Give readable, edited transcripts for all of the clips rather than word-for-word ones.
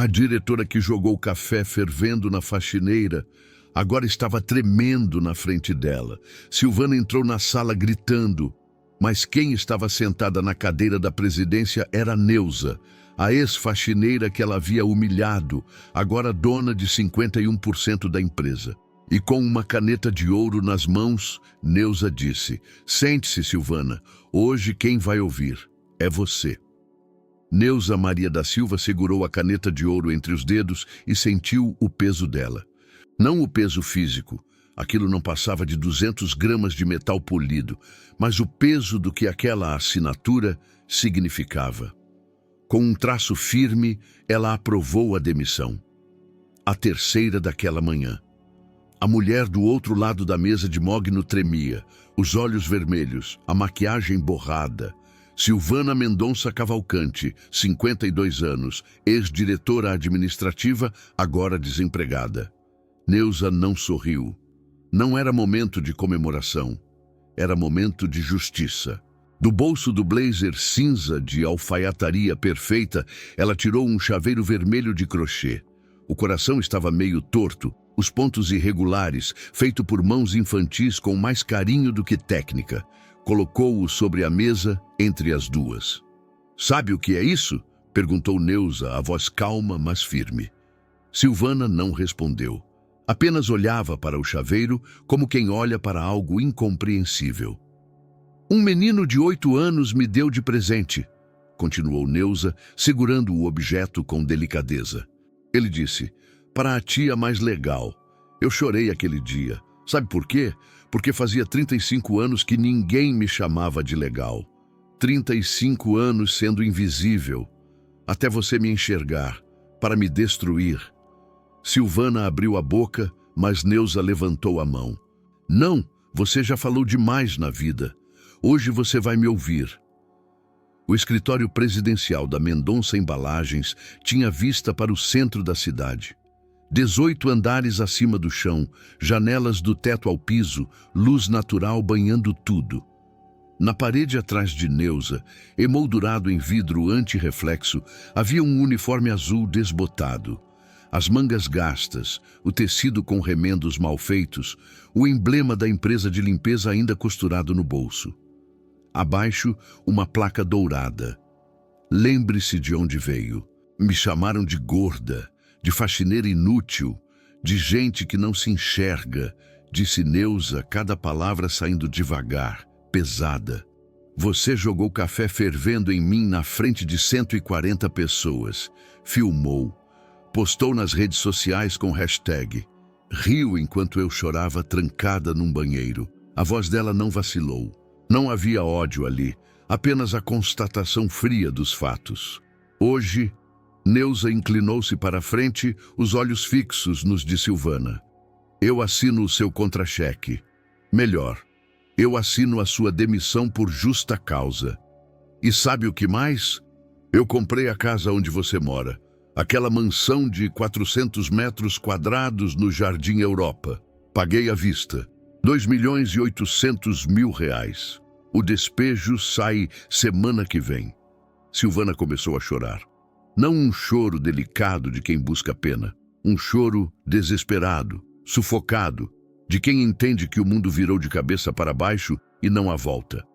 A diretora que jogou café fervendo na faxineira agora estava tremendo na frente dela. Silvana entrou na sala gritando, mas quem estava sentada na cadeira da presidência era Neuza, a ex-faxineira que ela havia humilhado, agora dona de 51% da empresa. E com uma caneta de ouro nas mãos, Neuza disse: "Sente-se, Silvana, hoje quem vai ouvir é você." Neuza Maria da Silva segurou a caneta de ouro entre os dedos e sentiu o peso dela. Não o peso físico, aquilo não passava de 200 gramas de metal polido, mas o peso do que aquela assinatura significava. Com um traço firme, ela aprovou a demissão. A terceira daquela manhã. A mulher do outro lado da mesa de mogno tremia, os olhos vermelhos, a maquiagem borrada. Silvana Mendonça Cavalcante, 52 anos, ex-diretora administrativa, agora desempregada. Neuza não sorriu. Não era momento de comemoração. Era momento de justiça. Do bolso do blazer cinza de alfaiataria perfeita, ela tirou um chaveiro vermelho de crochê. O coração estava meio torto, os pontos irregulares, feito por mãos infantis com mais carinho do que técnica. Colocou-o sobre a mesa entre as duas. "Sabe o que é isso?" perguntou Neuza, a voz calma, mas firme. Silvana não respondeu. Apenas olhava para o chaveiro como quem olha para algo incompreensível. "Um menino de 8 anos me deu de presente", continuou Neuza, segurando o objeto com delicadeza. Ele disse: "Para a tia mais legal. Eu chorei aquele dia. Sabe por quê? Porque fazia 35 anos que ninguém me chamava de legal. 35 anos sendo invisível, até você me enxergar, para me destruir." Silvana abriu a boca, mas Neuza levantou a mão. "Não, você já falou demais na vida. Hoje você vai me ouvir." O escritório presidencial da Mendonça Embalagens tinha vista para o centro da cidade. 18 andares acima do chão, janelas do teto ao piso, luz natural banhando tudo. Na parede atrás de Neuza, emoldurado em vidro antirreflexo, havia um uniforme azul desbotado. As mangas gastas, o tecido com remendos mal feitos, o emblema da empresa de limpeza ainda costurado no bolso. Abaixo, uma placa dourada. "Lembre-se de onde veio. Me chamaram de gorda, de faxineira inútil, de gente que não se enxerga", disse Neuza, cada palavra saindo devagar, pesada. "Você jogou café fervendo em mim na frente de 140 pessoas, filmou, postou nas redes sociais com hashtag, riu enquanto eu chorava trancada num banheiro." A voz dela não vacilou. Não havia ódio ali, apenas a constatação fria dos fatos. Hoje, Neuza inclinou-se para a frente, os olhos fixos nos de Silvana. "Eu assino o seu contra-cheque. Melhor, eu assino a sua demissão por justa causa. E sabe o que mais? Eu comprei a casa onde você mora. Aquela mansão de 400 metros quadrados no Jardim Europa. Paguei à vista. 2.800.000 reais. O despejo sai semana que vem." Silvana começou a chorar. Não um choro delicado de quem busca pena. Um choro desesperado, sufocado, de quem entende que o mundo virou de cabeça para baixo e não há volta.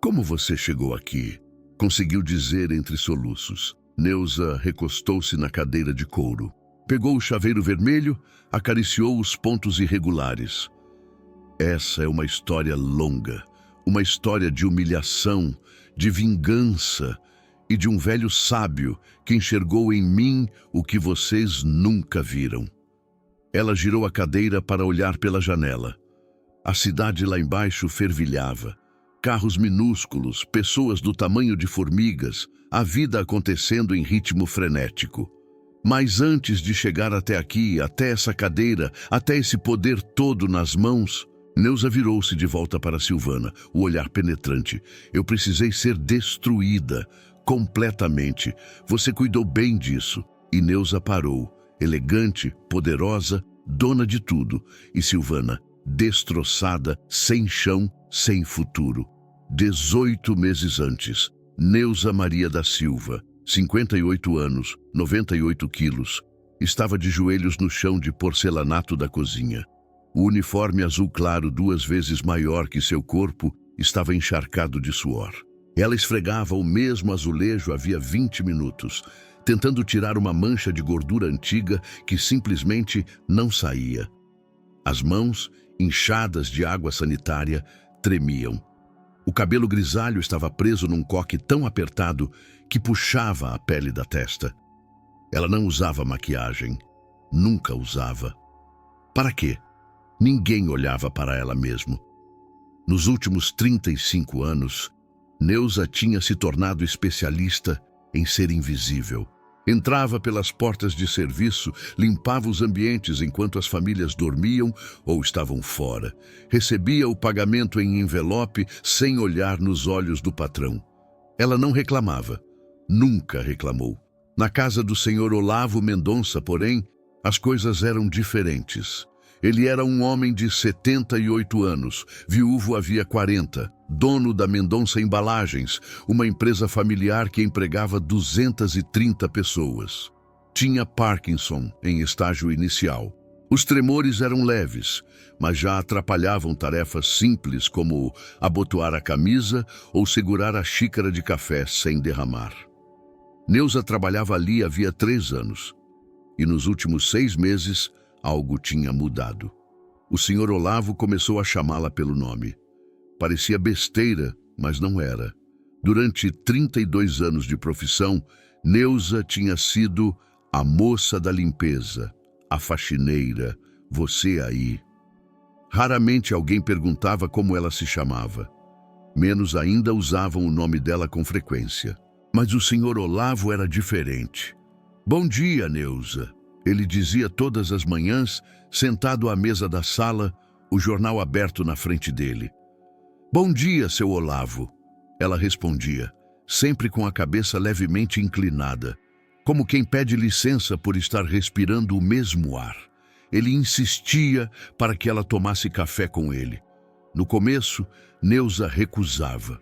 "Como você chegou aqui?" conseguiu dizer entre soluços. Neuza recostou-se na cadeira de couro. Pegou o chaveiro vermelho, acariciou os pontos irregulares. "Essa é uma história longa, uma história de humilhação, de vingança e de um velho sábio que enxergou em mim o que vocês nunca viram." Ela girou a cadeira para olhar pela janela. A cidade lá embaixo fervilhava. Carros minúsculos, pessoas do tamanho de formigas, a vida acontecendo em ritmo frenético. Mas antes de chegar até aqui, até essa cadeira, até esse poder todo nas mãos, Neuza virou-se de volta para Silvana, o olhar penetrante. "Eu precisei ser destruída, completamente. Você cuidou bem disso." E Neuza parou, elegante, poderosa, dona de tudo. E Silvana, destroçada, sem chão, sem futuro. 18 meses antes, Neuza Maria da Silva, 58 anos, 98 quilos. Estava de joelhos no chão de porcelanato da cozinha. O uniforme azul claro, 2 vezes maior que seu corpo, estava encharcado de suor. Ela esfregava o mesmo azulejo havia 20 minutos, tentando tirar uma mancha de gordura antiga que simplesmente não saía. As mãos, inchadas de água sanitária, tremiam. O cabelo grisalho estava preso num coque tão apertado que puxava a pele da testa. Ela não usava maquiagem. Nunca usava. Para quê? Ninguém olhava para ela mesmo. Nos últimos 35 anos, Neuza tinha se tornado especialista em ser invisível. Entrava pelas portas de serviço, limpava os ambientes enquanto as famílias dormiam ou estavam fora. Recebia o pagamento em envelope sem olhar nos olhos do patrão. Ela não reclamava. Nunca reclamou. Na casa do senhor Olavo Mendonça, porém, as coisas eram diferentes. Ele era um homem de 78 anos, viúvo havia 40, dono da Mendonça Embalagens, uma empresa familiar que empregava 230 pessoas. Tinha Parkinson em estágio inicial. Os tremores eram leves, mas já atrapalhavam tarefas simples como abotoar a camisa ou segurar a xícara de café sem derramar. Neuza trabalhava ali havia 3 anos, e nos últimos 6 meses, algo tinha mudado. O senhor Olavo começou a chamá-la pelo nome. Parecia besteira, mas não era. Durante 32 anos de profissão, Neuza tinha sido a moça da limpeza, a faxineira, você aí. Raramente alguém perguntava como ela se chamava. Menos ainda usavam o nome dela com frequência. Mas o senhor Olavo era diferente. Bom dia, Neuza. Ele dizia todas as manhãs, sentado à mesa da sala, o jornal aberto na frente dele. Bom dia, seu Olavo. Ela respondia, sempre com a cabeça levemente inclinada, como quem pede licença por estar respirando o mesmo ar. Ele insistia para que ela tomasse café com ele. No começo, Neuza recusava.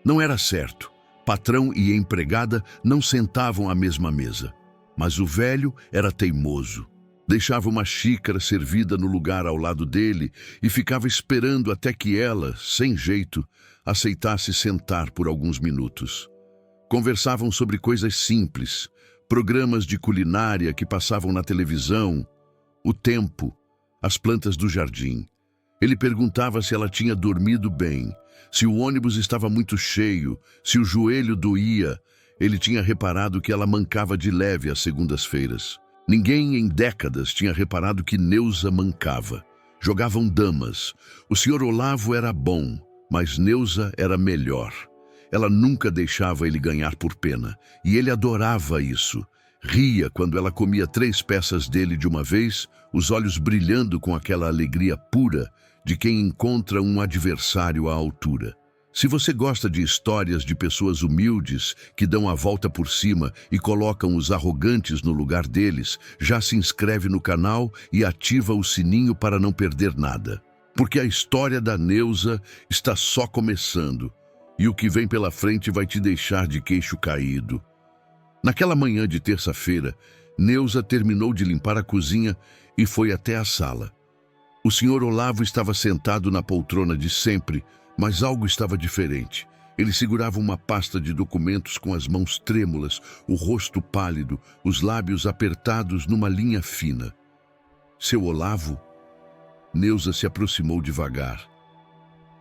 Não era certo. Patrão e empregada não sentavam à mesma mesa. Mas o velho era teimoso. Deixava uma xícara servida no lugar ao lado dele e ficava esperando até que ela, sem jeito, aceitasse sentar por alguns minutos. Conversavam sobre coisas simples, programas de culinária que passavam na televisão, o tempo, as plantas do jardim. Ele perguntava se ela tinha dormido bem, se o ônibus estava muito cheio, se o joelho doía. Ele tinha reparado que ela mancava de leve às segundas-feiras. Ninguém em décadas tinha reparado que Neuza mancava. Jogavam damas. O senhor Olavo era bom, mas Neuza era melhor. Ela nunca deixava ele ganhar por pena, e ele adorava isso. Ria quando ela comia 3 peças dele de uma vez, os olhos brilhando com aquela alegria pura de quem encontra um adversário à altura. Se você gosta de histórias de pessoas humildes que dão a volta por cima e colocam os arrogantes no lugar deles, já se inscreve no canal e ativa o sininho para não perder nada. Porque a história da Neuza está só começando e o que vem pela frente vai te deixar de queixo caído. Naquela manhã de terça-feira, Neuza terminou de limpar a cozinha e foi até a sala. O senhor Olavo estava sentado na poltrona de sempre, mas algo estava diferente. Ele segurava uma pasta de documentos com as mãos trêmulas, o rosto pálido, os lábios apertados numa linha fina. Seu Olavo? Neuza se aproximou devagar.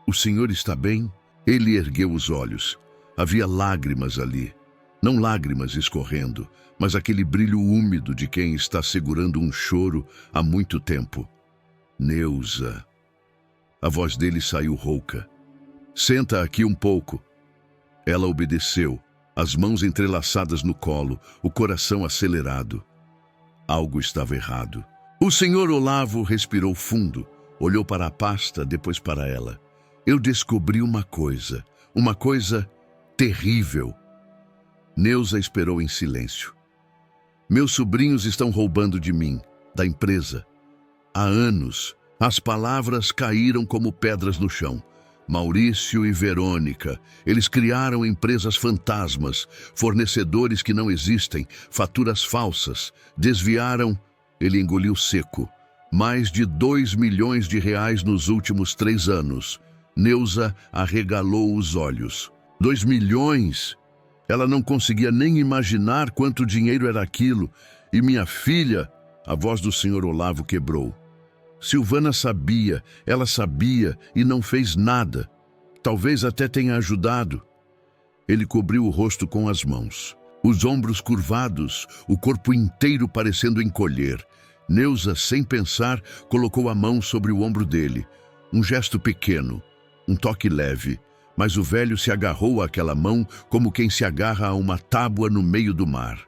O senhor está bem? Ele ergueu os olhos. Havia lágrimas ali. Não lágrimas escorrendo, mas aquele brilho úmido de quem está segurando um choro há muito tempo. Neuza. A voz dele saiu rouca. Senta aqui um pouco. Ela obedeceu, as mãos entrelaçadas no colo, o coração acelerado. Algo estava errado. O senhor Olavo respirou fundo, olhou para a pasta, depois para ela. Eu descobri uma coisa terrível. Neuza esperou em silêncio. Meus sobrinhos estão roubando de mim, da empresa. Há anos, as palavras caíram como pedras no chão. Maurício e Verônica. Eles criaram empresas fantasmas, fornecedores que não existem, faturas falsas. Desviaram, ele engoliu seco, mais de 2 milhões de reais nos últimos 3 anos. Neuza arregalou os olhos. 2 milhões? Ela não conseguia nem imaginar quanto dinheiro era aquilo. E minha filha, a voz do senhor Olavo quebrou. Silvana sabia, ela sabia e não fez nada. Talvez até tenha ajudado. Ele cobriu o rosto com as mãos, os ombros curvados, o corpo inteiro parecendo encolher. Neuza, sem pensar, colocou a mão sobre o ombro dele. Um gesto pequeno, um toque leve, mas o velho se agarrou àquela mão como quem se agarra a uma tábua no meio do mar.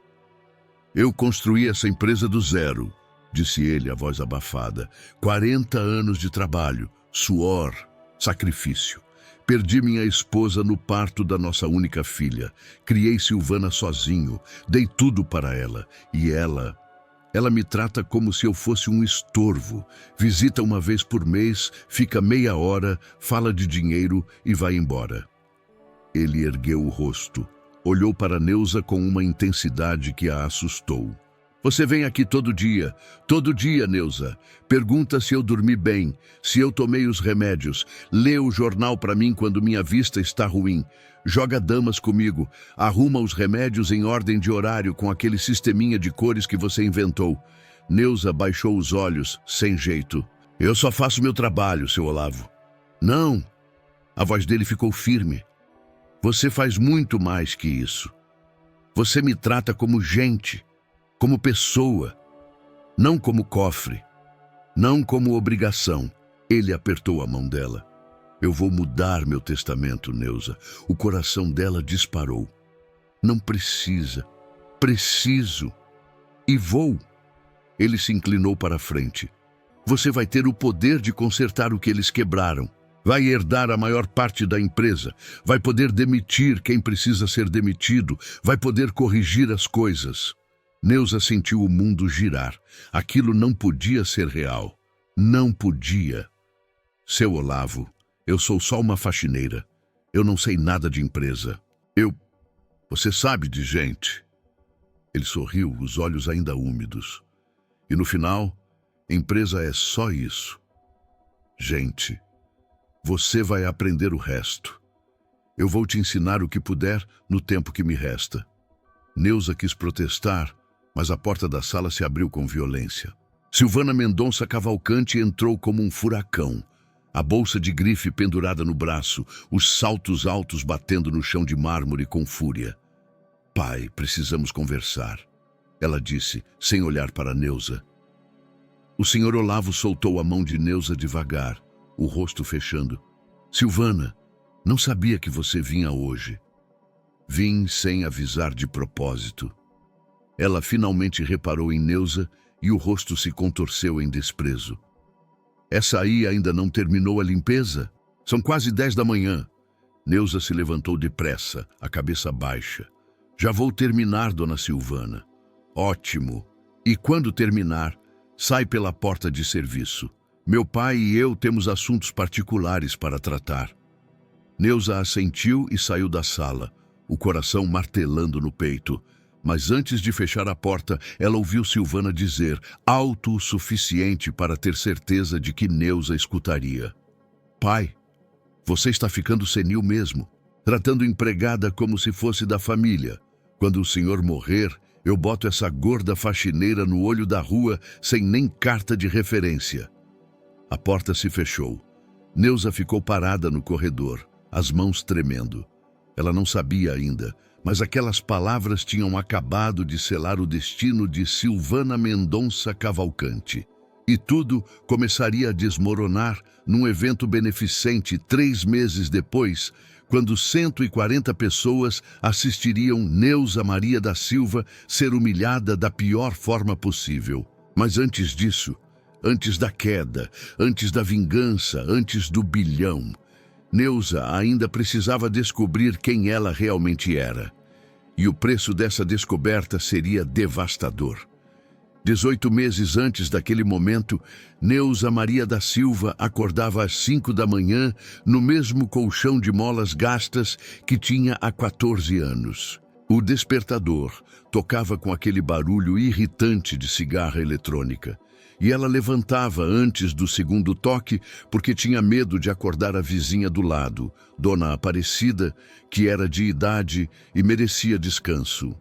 Eu construí essa empresa do zero, disse ele, a voz abafada. 40 anos de trabalho, suor, sacrifício. Perdi minha esposa no parto da nossa única filha. Criei Silvana sozinho, dei tudo para ela. E ela me trata como se eu fosse um estorvo. Visita uma vez por mês, fica meia hora, fala de dinheiro e vai embora. Ele ergueu o rosto, olhou para Neuza com uma intensidade que a assustou. Você vem aqui todo dia, Neuza. Pergunta se eu dormi bem, se eu tomei os remédios. Lê o jornal para mim quando minha vista está ruim. Joga damas comigo. Arruma os remédios em ordem de horário com aquele sisteminha de cores que você inventou. Neuza baixou os olhos, sem jeito. Eu só faço meu trabalho, seu Olavo. Não. A voz dele ficou firme. Você faz muito mais que isso. Você me trata como gente. Como pessoa, não como cofre, não como obrigação. Ele apertou a mão dela. Eu vou mudar meu testamento, Neuza. O coração dela disparou. Não precisa. Preciso. E vou. Ele se inclinou para a frente. Você vai ter o poder de consertar o que eles quebraram. Vai herdar a maior parte da empresa. Vai poder demitir quem precisa ser demitido. Vai poder corrigir as coisas. Neuza sentiu o mundo girar. Aquilo não podia ser real. Não podia. Seu Olavo, eu sou só uma faxineira. Eu não sei nada de empresa. Você sabe de gente. Ele sorriu, os olhos ainda úmidos. E no final, empresa é só isso. Gente, você vai aprender o resto. Eu vou te ensinar o que puder no tempo que me resta. Neuza quis protestar, mas a porta da sala se abriu com violência. Silvana Mendonça Cavalcante entrou como um furacão. A bolsa de grife pendurada no braço, os saltos altos batendo no chão de mármore com fúria. Pai, precisamos conversar, ela disse, sem olhar para Neuza. O senhor Olavo soltou a mão de Neuza devagar, o rosto fechando. Silvana, não sabia que você vinha hoje. Vim sem avisar de propósito. Ela finalmente reparou em Neuza e o rosto se contorceu em desprezo. Essa aí ainda não terminou a limpeza? São quase 10 da manhã. Neuza se levantou depressa, a cabeça baixa. Já vou terminar, dona Silvana. Ótimo. E quando terminar, sai pela porta de serviço. Meu pai e eu temos assuntos particulares para tratar. Neuza assentiu e saiu da sala, o coração martelando no peito. Mas antes de fechar a porta, ela ouviu Silvana dizer, alto o suficiente para ter certeza de que Neuza escutaria. Pai, você está ficando senil mesmo, tratando empregada como se fosse da família. Quando o senhor morrer, eu boto essa gorda faxineira no olho da rua sem nem carta de referência. A porta se fechou. Neuza ficou parada no corredor, as mãos tremendo. Ela não sabia ainda, mas aquelas palavras tinham acabado de selar o destino de Silvana Mendonça Cavalcante. E tudo começaria a desmoronar num evento beneficente 3 meses depois, quando 140 pessoas assistiriam Neuza Maria da Silva ser humilhada da pior forma possível. Mas antes disso, antes da queda, antes da vingança, antes do bilhão, Neuza ainda precisava descobrir quem ela realmente era. E o preço dessa descoberta seria devastador. 18 meses antes daquele momento, Neuza Maria da Silva acordava às 5 da manhã no mesmo colchão de molas gastas que tinha há 14 anos. O despertador tocava com aquele barulho irritante de cigarra eletrônica. E ela levantava antes do segundo toque porque tinha medo de acordar a vizinha do lado, Dona Aparecida, que era de idade e merecia descanso.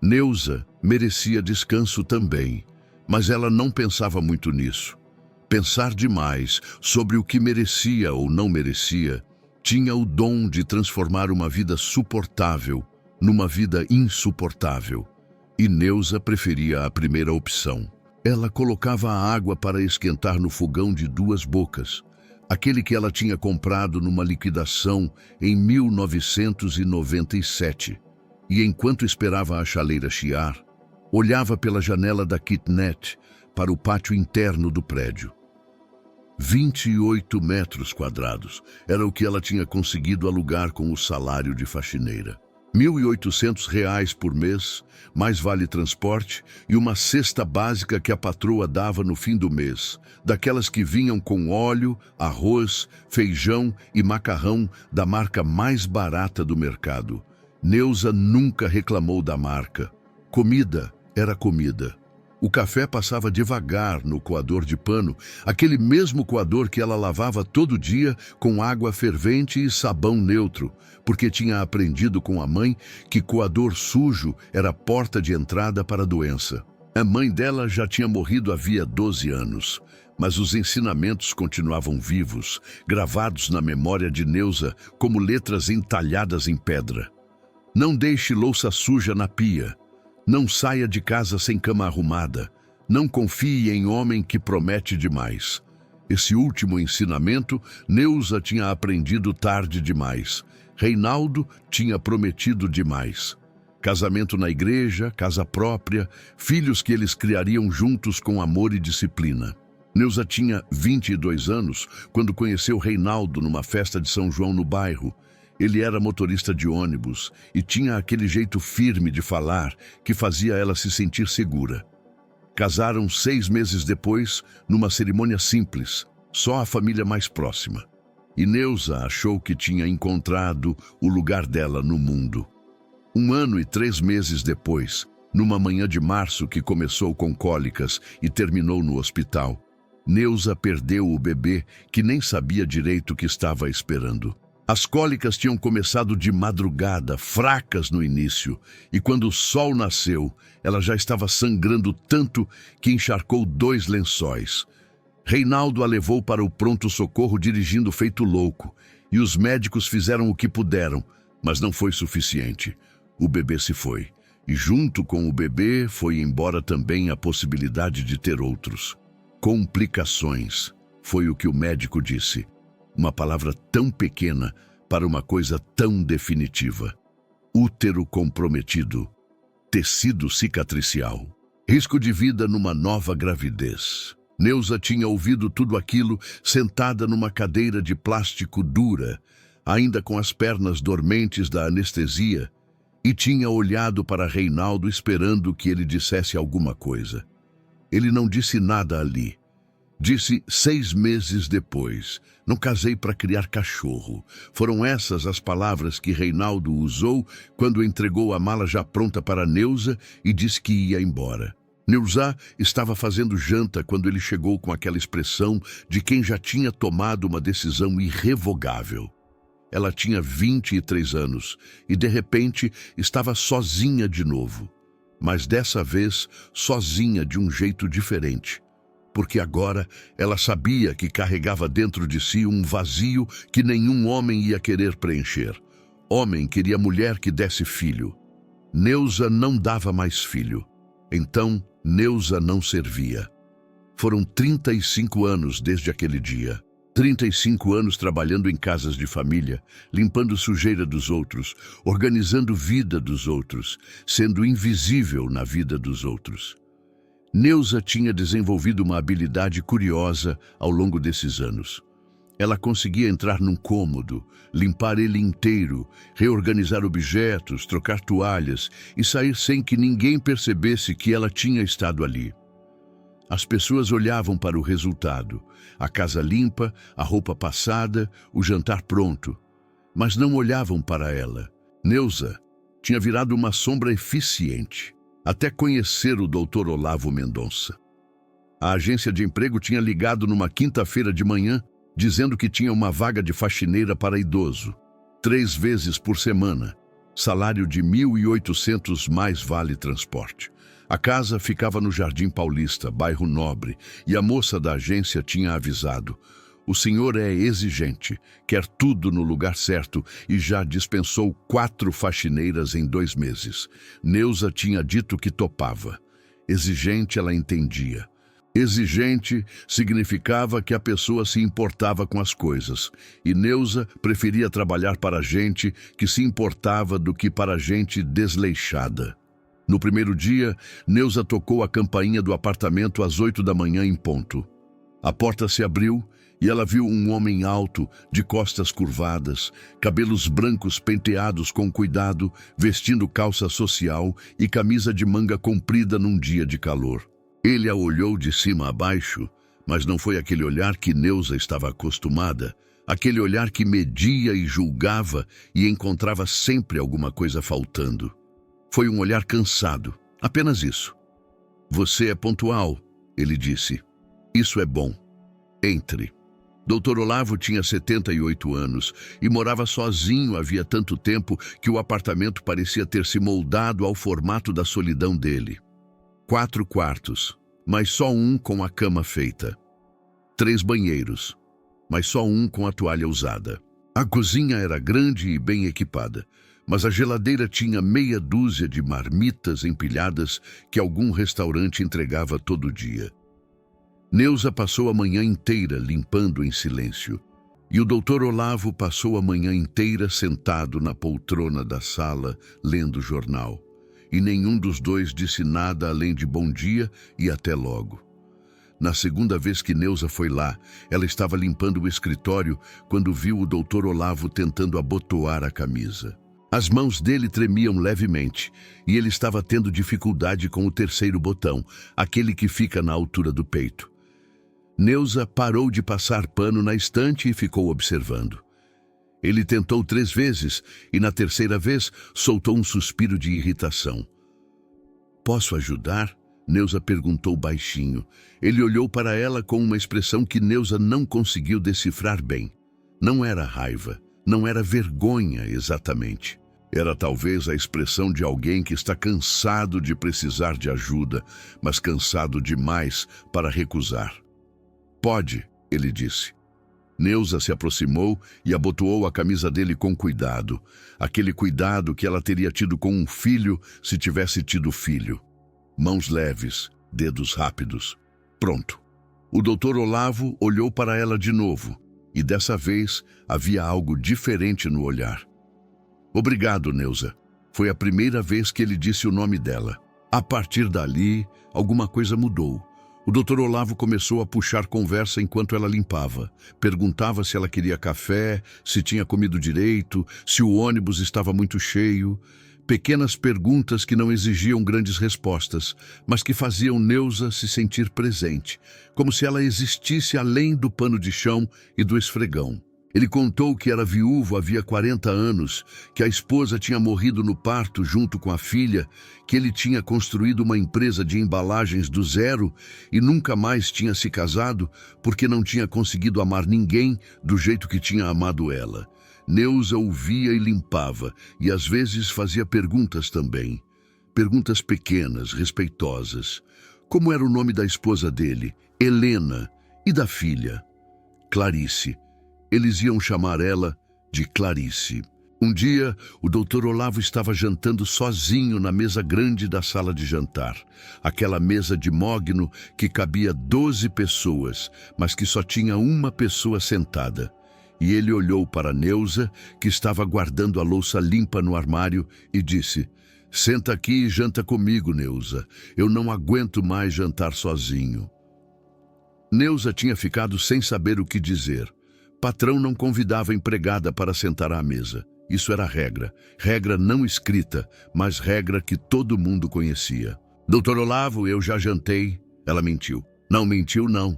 Neuza merecia descanso também, mas ela não pensava muito nisso. Pensar demais sobre o que merecia ou não merecia tinha o dom de transformar uma vida suportável numa vida insuportável. E Neuza preferia a primeira opção. Ela colocava a água para esquentar no fogão de 2 bocas, aquele que ela tinha comprado numa liquidação em 1997. E enquanto esperava a chaleira chiar, olhava pela janela da kitnet para o pátio interno do prédio. 28 metros quadrados era o que ela tinha conseguido alugar com o salário de faxineira. R$ 1.800 por mês, mais vale transporte e uma cesta básica que a patroa dava no fim do mês, daquelas que vinham com óleo, arroz, feijão e macarrão da marca mais barata do mercado. Neuza nunca reclamou da marca. Comida era comida. O café passava devagar no coador de pano, aquele mesmo coador que ela lavava todo dia com água fervente e sabão neutro, porque tinha aprendido com a mãe que coador sujo era a porta de entrada para a doença. A mãe dela já tinha morrido havia 12 anos, mas os ensinamentos continuavam vivos, gravados na memória de Neuza como letras entalhadas em pedra. Não deixe louça suja na pia. Não saia de casa sem cama arrumada. Não confie em homem que promete demais. Esse último ensinamento, Neuza tinha aprendido tarde demais. Reinaldo tinha prometido demais. Casamento na igreja, casa própria, filhos que eles criariam juntos com amor e disciplina. Neuza tinha 22 anos quando conheceu Reinaldo numa festa de São João no bairro. Ele era motorista de ônibus e tinha aquele jeito firme de falar que fazia ela se sentir segura. Casaram 6 meses depois, numa cerimônia simples, só a família mais próxima. E Neuza achou que tinha encontrado o lugar dela no mundo. 1 ano e 3 meses depois, numa manhã de março que começou com cólicas e terminou no hospital, Neuza perdeu o bebê que nem sabia direito o que estava esperando. As cólicas tinham começado de madrugada, fracas no início, e quando o sol nasceu, ela já estava sangrando tanto que encharcou 2 lençóis. Reinaldo a levou para o pronto-socorro dirigindo feito louco, e os médicos fizeram o que puderam, mas não foi suficiente. O bebê se foi, e junto com o bebê foi embora também a possibilidade de ter outros. Complicações, foi o que o médico disse. Uma palavra tão pequena para uma coisa tão definitiva. Útero comprometido, tecido cicatricial, risco de vida numa nova gravidez. Neuza tinha ouvido tudo aquilo sentada numa cadeira de plástico dura, ainda com as pernas dormentes da anestesia, e tinha olhado para Reinaldo esperando que ele dissesse alguma coisa. Ele não disse nada ali. Disse 6 meses depois: não casei para criar cachorro. Foram essas as palavras que Reinaldo usou quando entregou a mala já pronta para Neuza e disse que ia embora. Neuza estava fazendo janta quando ele chegou com aquela expressão de quem já tinha tomado uma decisão irrevogável. Ela tinha 23 anos e, de repente, estava sozinha de novo. Mas dessa vez, sozinha de um jeito diferente. Porque agora ela sabia que carregava dentro de si um vazio que nenhum homem ia querer preencher. Homem queria mulher que desse filho. Neuza não dava mais filho. Então, Neuza não servia. Foram 35 anos desde aquele dia. 35 anos trabalhando em casas de família, limpando sujeira dos outros, organizando vida dos outros, sendo invisível na vida dos outros. Neuza tinha desenvolvido uma habilidade curiosa ao longo desses anos. Ela conseguia entrar num cômodo, limpar ele inteiro, reorganizar objetos, trocar toalhas e sair sem que ninguém percebesse que ela tinha estado ali. As pessoas olhavam para o resultado, a casa limpa, a roupa passada, o jantar pronto, mas não olhavam para ela. Neuza tinha virado uma sombra eficiente, até conhecer o Dr. Olavo Mendonça. A agência de emprego tinha ligado numa quinta-feira de manhã, dizendo que tinha uma vaga de faxineira para idoso, 3 vezes por semana, salário de 1.800 mais vale transporte. A casa ficava no Jardim Paulista, bairro Nobre, e a moça da agência tinha avisado: o senhor é exigente, quer tudo no lugar certo e já dispensou 4 faxineiras em 2 meses. Neuza tinha dito que topava. Exigente, ela entendia. Exigente significava que a pessoa se importava com as coisas, e Neuza preferia trabalhar para gente que se importava do que para gente desleixada. No primeiro dia, Neuza tocou a campainha do apartamento às 8 da manhã em ponto. A porta se abriu e ela viu um homem alto, de costas curvadas, cabelos brancos penteados com cuidado, vestindo calça social e camisa de manga comprida num dia de calor. Ele a olhou de cima a baixo, mas não foi aquele olhar que Neuza estava acostumada, aquele olhar que media e julgava e encontrava sempre alguma coisa faltando. Foi um olhar cansado, apenas isso. Você é pontual, ele disse. Isso é bom. Entre. Dr. Olavo tinha 78 anos e morava sozinho havia tanto tempo que o apartamento parecia ter se moldado ao formato da solidão dele. 4 quartos, mas só um com a cama feita. 3 banheiros, mas só um com a toalha usada. A cozinha era grande e bem equipada, mas a geladeira tinha meia dúzia de marmitas empilhadas que algum restaurante entregava todo dia. Neuza passou a manhã inteira limpando em silêncio, e o Dr. Olavo passou a manhã inteira sentado na poltrona da sala, lendo jornal. E nenhum dos dois disse nada além de bom dia e até logo. Na segunda vez que Neuza foi lá, ela estava limpando o escritório quando viu o Dr. Olavo tentando abotoar a camisa. As mãos dele tremiam levemente e ele estava tendo dificuldade com o terceiro botão, aquele que fica na altura do peito. Neuza parou de passar pano na estante e ficou observando. Ele tentou 3 vezes e na terceira vez soltou um suspiro de irritação. Posso ajudar? Neuza perguntou baixinho. Ele olhou para ela com uma expressão que Neuza não conseguiu decifrar bem. Não era raiva, não era vergonha exatamente. Era talvez a expressão de alguém que está cansado de precisar de ajuda, mas cansado demais para recusar. Pode, ele disse. Neuza se aproximou e abotoou a camisa dele com cuidado. Aquele cuidado que ela teria tido com um filho se tivesse tido filho. Mãos leves, dedos rápidos. Pronto. O Dr. Olavo olhou para ela de novo, e dessa vez havia algo diferente no olhar. Obrigado, Neuza. Foi a primeira vez que ele disse o nome dela. A partir dali, alguma coisa mudou. O Dr. Olavo começou a puxar conversa enquanto ela limpava. Perguntava se ela queria café, se tinha comido direito, se o ônibus estava muito cheio. Pequenas perguntas que não exigiam grandes respostas, mas que faziam Neuza se sentir presente, como se ela existisse além do pano de chão e do esfregão. Ele contou que era viúvo havia 40 anos, que a esposa tinha morrido no parto junto com a filha, que ele tinha construído uma empresa de embalagens do zero e nunca mais tinha se casado porque não tinha conseguido amar ninguém do jeito que tinha amado ela. Neuza ouvia e limpava, e às vezes fazia perguntas também. Perguntas pequenas, respeitosas. Como era o nome da esposa dele? Helena. E da filha? Clarice. Eles iam chamar ela de Clarice. Um dia, o Dr. Olavo estava jantando sozinho na mesa grande da sala de jantar. Aquela mesa de mogno que cabia 12 pessoas, mas que só tinha uma pessoa sentada. E ele olhou para Neuza, que estava guardando a louça limpa no armário, e disse: "Senta aqui e janta comigo, Neuza. Eu não aguento mais jantar sozinho." Neuza tinha ficado sem saber o que dizer. Patrão não convidava a empregada para sentar à mesa. Isso era regra. Regra não escrita, mas regra que todo mundo conhecia. Doutor Olavo, eu já jantei. Ela mentiu. Não mentiu, não.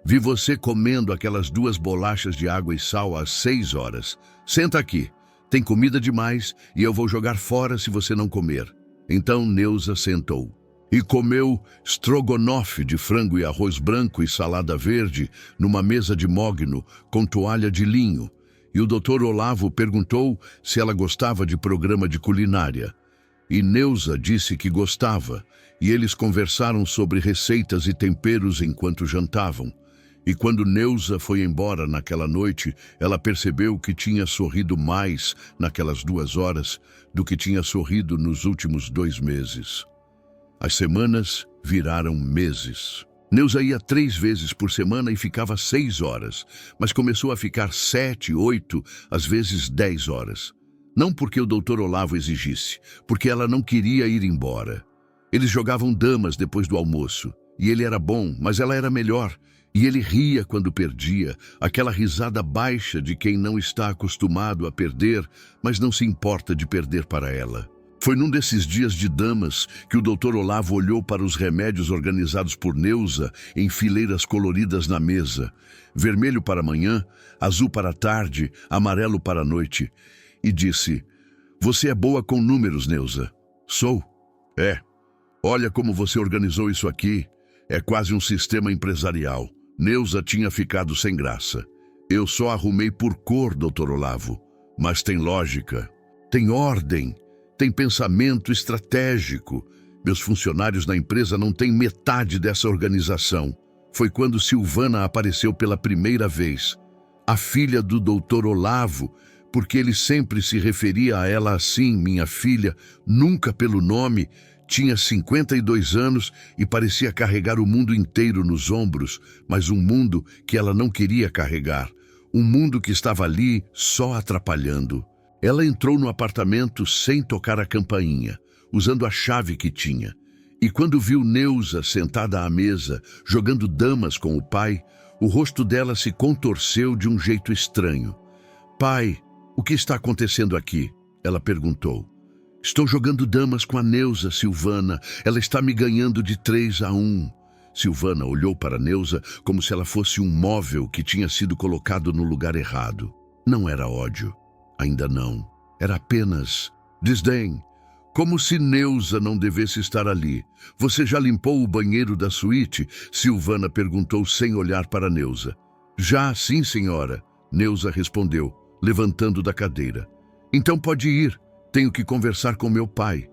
Vi você comendo aquelas 2 bolachas de água e sal às 6 horas. Senta aqui. Tem comida demais e eu vou jogar fora se você não comer. Então Neuza sentou. E comeu strogonofe de frango e arroz branco e salada verde numa mesa de mogno com toalha de linho. E o doutor Olavo perguntou se ela gostava de programa de culinária. E Neuza disse que gostava, e eles conversaram sobre receitas e temperos enquanto jantavam. E quando Neuza foi embora naquela noite, ela percebeu que tinha sorrido mais naquelas 2 horas do que tinha sorrido nos últimos 2 meses. As semanas viraram meses. Neuza ia 3 vezes por semana e ficava 6 horas, mas começou a ficar 7, 8, às vezes 10 horas. Não porque o doutor Olavo exigisse, porque ela não queria ir embora. Eles jogavam damas depois do almoço, e ele era bom, mas ela era melhor. E ele ria quando perdia, aquela risada baixa de quem não está acostumado a perder, mas não se importa de perder para ela. Foi num desses dias de damas que o doutor Olavo olhou para os remédios organizados por Neuza em fileiras coloridas na mesa. Vermelho para a manhã, azul para a tarde, amarelo para a noite. E disse, você é boa com números, Neuza. Sou? É. Olha como você organizou isso aqui. É quase um sistema empresarial. Neuza tinha ficado sem graça. Eu só arrumei por cor, doutor Olavo. Mas tem lógica. Tem ordem. Tem pensamento estratégico. Meus funcionários na empresa não têm metade dessa organização. Foi quando Silvana apareceu pela primeira vez. A filha do doutor Olavo, porque ele sempre se referia a ela assim, minha filha, nunca pelo nome, tinha 52 anos e parecia carregar o mundo inteiro nos ombros, mas um mundo que ela não queria carregar. Um mundo que estava ali só atrapalhando. Ela entrou no apartamento sem tocar a campainha, usando a chave que tinha. E quando viu Neuza sentada à mesa, jogando damas com o pai, o rosto dela se contorceu de um jeito estranho. Pai, o que está acontecendo aqui? Ela perguntou. Estou jogando damas com a Neuza, Silvana. Ela está me ganhando de 3-1. Silvana olhou para Neuza como se ela fosse um móvel que tinha sido colocado no lugar errado. Não era ódio. Ainda não. Era apenas desdém. Como se Neuza não devesse estar ali. Você já limpou o banheiro da suíte? Silvana perguntou sem olhar para Neuza. Já, sim, senhora. Neuza respondeu, levantando da cadeira. Então pode ir. Tenho que conversar com meu pai.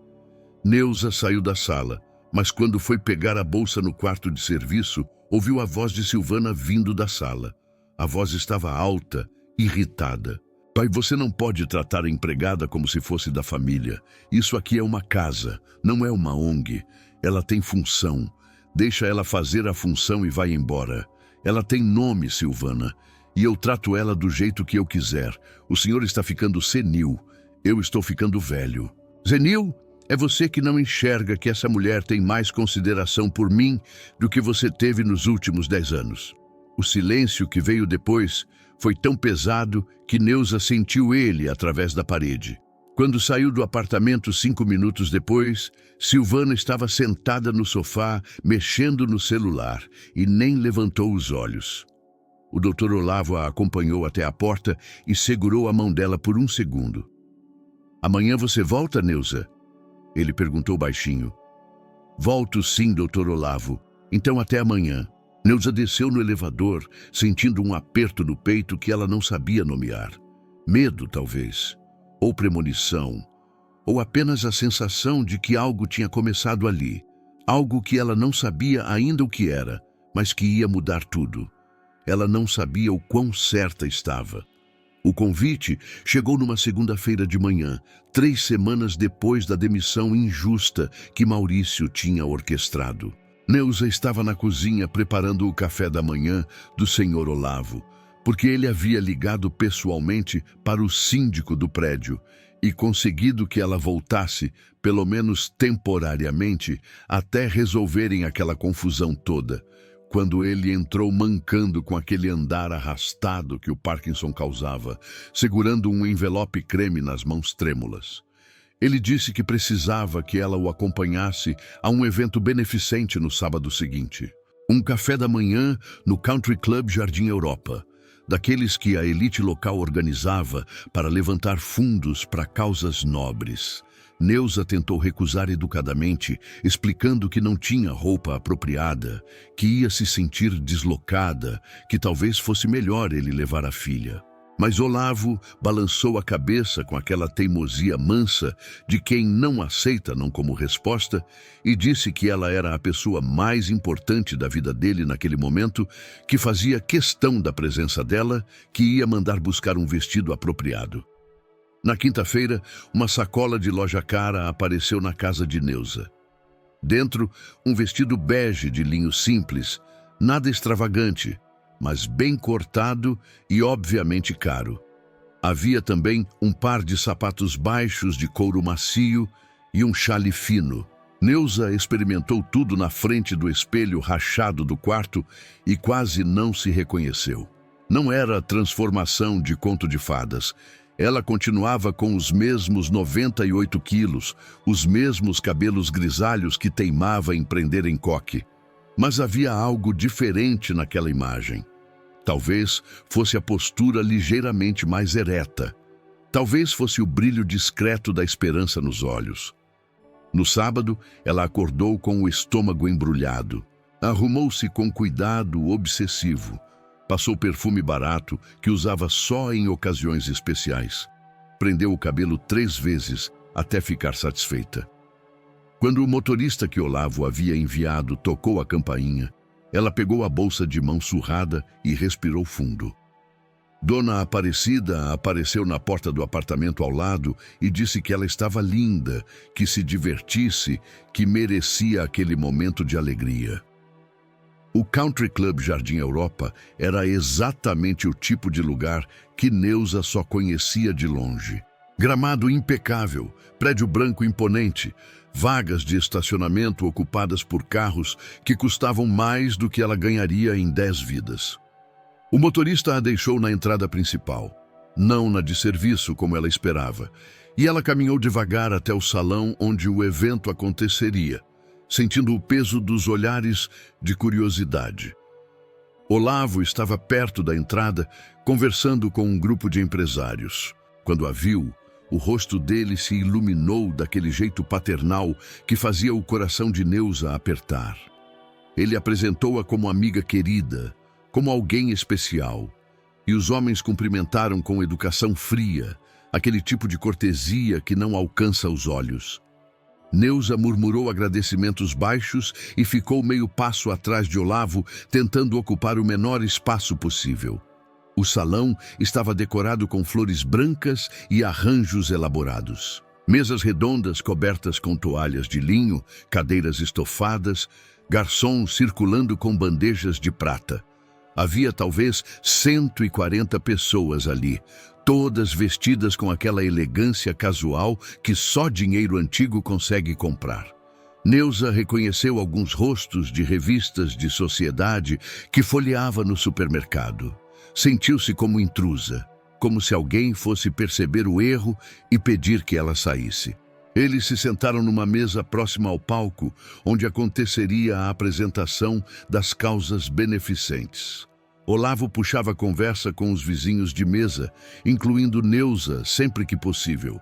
Neuza saiu da sala, mas quando foi pegar a bolsa no quarto de serviço, ouviu a voz de Silvana vindo da sala. A voz estava alta, irritada. Pai, você não pode tratar a empregada como se fosse da família. Isso aqui é uma casa, não é uma ONG. Ela tem função. Deixa ela fazer a função e vai embora. Ela tem nome, Silvana, e eu trato ela do jeito que eu quiser. O senhor está ficando senil. Eu estou ficando velho. Senil? É você que não enxerga que essa mulher tem mais consideração por mim do que você teve nos últimos 10 anos. O silêncio que veio depois foi tão pesado que Neuza sentiu ele através da parede. Quando saiu do apartamento 5 minutos depois, Silvana estava sentada no sofá, mexendo no celular, e nem levantou os olhos. O doutor Olavo a acompanhou até a porta e segurou a mão dela por um segundo. Amanhã você volta, Neuza? Ele perguntou baixinho. Volto sim, doutor Olavo. Então até amanhã. Neuza desceu no elevador, sentindo um aperto no peito que ela não sabia nomear. Medo, talvez. Ou premonição. Ou apenas a sensação de que algo tinha começado ali. Algo que ela não sabia ainda o que era, mas que ia mudar tudo. Ela não sabia o quão certa estava. O convite chegou numa segunda-feira de manhã, 3 semanas depois da demissão injusta que Maurício tinha orquestrado. Neuza estava na cozinha preparando o café da manhã do senhor Olavo, porque ele havia ligado pessoalmente para o síndico do prédio e conseguido que ela voltasse, pelo menos temporariamente, até resolverem aquela confusão toda. quando ele entrou mancando com aquele andar arrastado que o Parkinson causava, segurando um envelope creme nas mãos trêmulas. Ele disse que precisava que ela o acompanhasse a um evento beneficente no sábado seguinte. Um café da manhã no Country Club Jardim Europa, daqueles que a elite local organizava para levantar fundos para causas nobres. Neuza tentou recusar educadamente, explicando que não tinha roupa apropriada, que ia se sentir deslocada, que talvez fosse melhor ele levar a filha. Mas Olavo balançou a cabeça com aquela teimosia mansa de quem não aceita não como resposta e disse que ela era a pessoa mais importante da vida dele naquele momento, que fazia questão da presença dela, que ia mandar buscar um vestido apropriado. Na quinta-feira, uma sacola de loja cara apareceu na casa de Neuza. Dentro, um vestido bege de linho simples, nada extravagante, mas bem cortado e obviamente caro. Havia também um par de sapatos baixos de couro macio e um chale fino. Neuza experimentou tudo na frente do espelho rachado do quarto e quase não se reconheceu. Não era transformação de conto de fadas. Ela continuava com os mesmos 98 quilos, os mesmos cabelos grisalhos que teimava em prender em coque. Mas havia algo diferente naquela imagem. Talvez fosse a postura ligeiramente mais ereta. Talvez fosse o brilho discreto da esperança nos olhos. No sábado, ela acordou com o estômago embrulhado. Arrumou-se com cuidado obsessivo. Passou perfume barato que usava só em ocasiões especiais. Prendeu o cabelo 3 vezes até ficar satisfeita. Quando o motorista que Olavo havia enviado tocou a campainha, ela pegou a bolsa de mão surrada e respirou fundo. Dona Aparecida apareceu na porta do apartamento ao lado e disse que ela estava linda, que se divertisse, que merecia aquele momento de alegria. O Country Club Jardim Europa era exatamente o tipo de lugar que Neuza só conhecia de longe. Gramado impecável, prédio branco imponente, vagas de estacionamento ocupadas por carros que custavam mais do que ela ganharia em 10 vidas. O motorista a deixou na entrada principal, não na de serviço como ela esperava, e ela caminhou devagar até o salão onde o evento aconteceria, sentindo o peso dos olhares de curiosidade. Olavo estava perto da entrada, conversando com um grupo de empresários. Quando a viu, o rosto dele se iluminou daquele jeito paternal que fazia o coração de Neuza apertar. Ele apresentou-a como amiga querida, como alguém especial, e os homens cumprimentaram com educação fria, aquele tipo de cortesia que não alcança os olhos. Neuza murmurou agradecimentos baixos e ficou meio passo atrás de Olavo, tentando ocupar o menor espaço possível. O salão estava decorado com flores brancas e arranjos elaborados. Mesas redondas cobertas com toalhas de linho, cadeiras estofadas, garçons circulando com bandejas de prata. Havia talvez 140 pessoas ali, todas vestidas com aquela elegância casual que só dinheiro antigo consegue comprar. Neuza reconheceu alguns rostos de revistas de sociedade que folheava no supermercado. Sentiu-se como intrusa, como se alguém fosse perceber o erro e pedir que ela saísse. Eles se sentaram numa mesa próxima ao palco, onde aconteceria a apresentação das causas beneficentes. Olavo puxava conversa com os vizinhos de mesa, incluindo Neuza sempre que possível.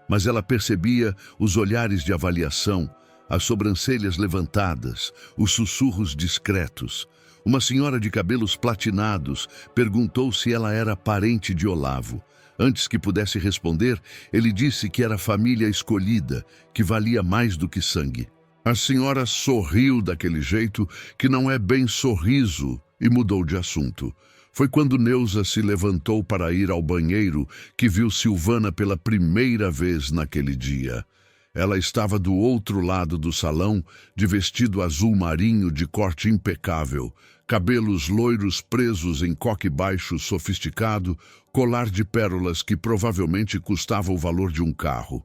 Mas ela percebia os olhares de avaliação, as sobrancelhas levantadas, os sussurros discretos. Uma senhora de cabelos platinados perguntou se ela era parente de Olavo. Antes que pudesse responder, ele disse que era família escolhida, que valia mais do que sangue. A senhora sorriu daquele jeito que não é bem sorriso e mudou de assunto. Foi quando Neuza se levantou para ir ao banheiro que viu Silvana pela primeira vez naquele dia. Ela estava do outro lado do salão, de vestido azul marinho de corte impecável, cabelos loiros presos em coque baixo sofisticado, colar de pérolas que provavelmente custava o valor de um carro.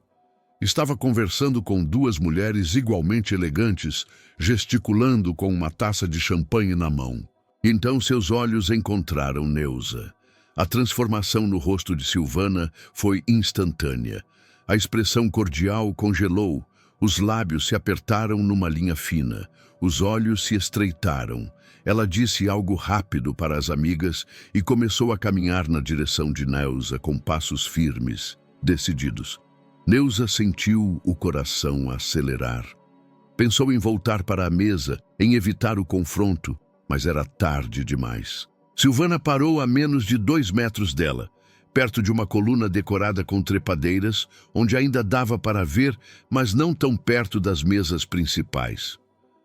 Estava conversando com duas mulheres igualmente elegantes, gesticulando com uma taça de champanhe na mão. Então seus olhos encontraram Neuza. A transformação no rosto de Silvana foi instantânea. A expressão cordial congelou, os lábios se apertaram numa linha fina, os olhos se estreitaram. Ela disse algo rápido para as amigas e começou a caminhar na direção de Neuza com passos firmes, decididos. Neuza sentiu o coração acelerar. Pensou em voltar para a mesa, em evitar o confronto, mas era tarde demais. Silvana parou a menos de 2 metros dela, perto de uma coluna decorada com trepadeiras, onde ainda dava para ver, mas não tão perto das mesas principais.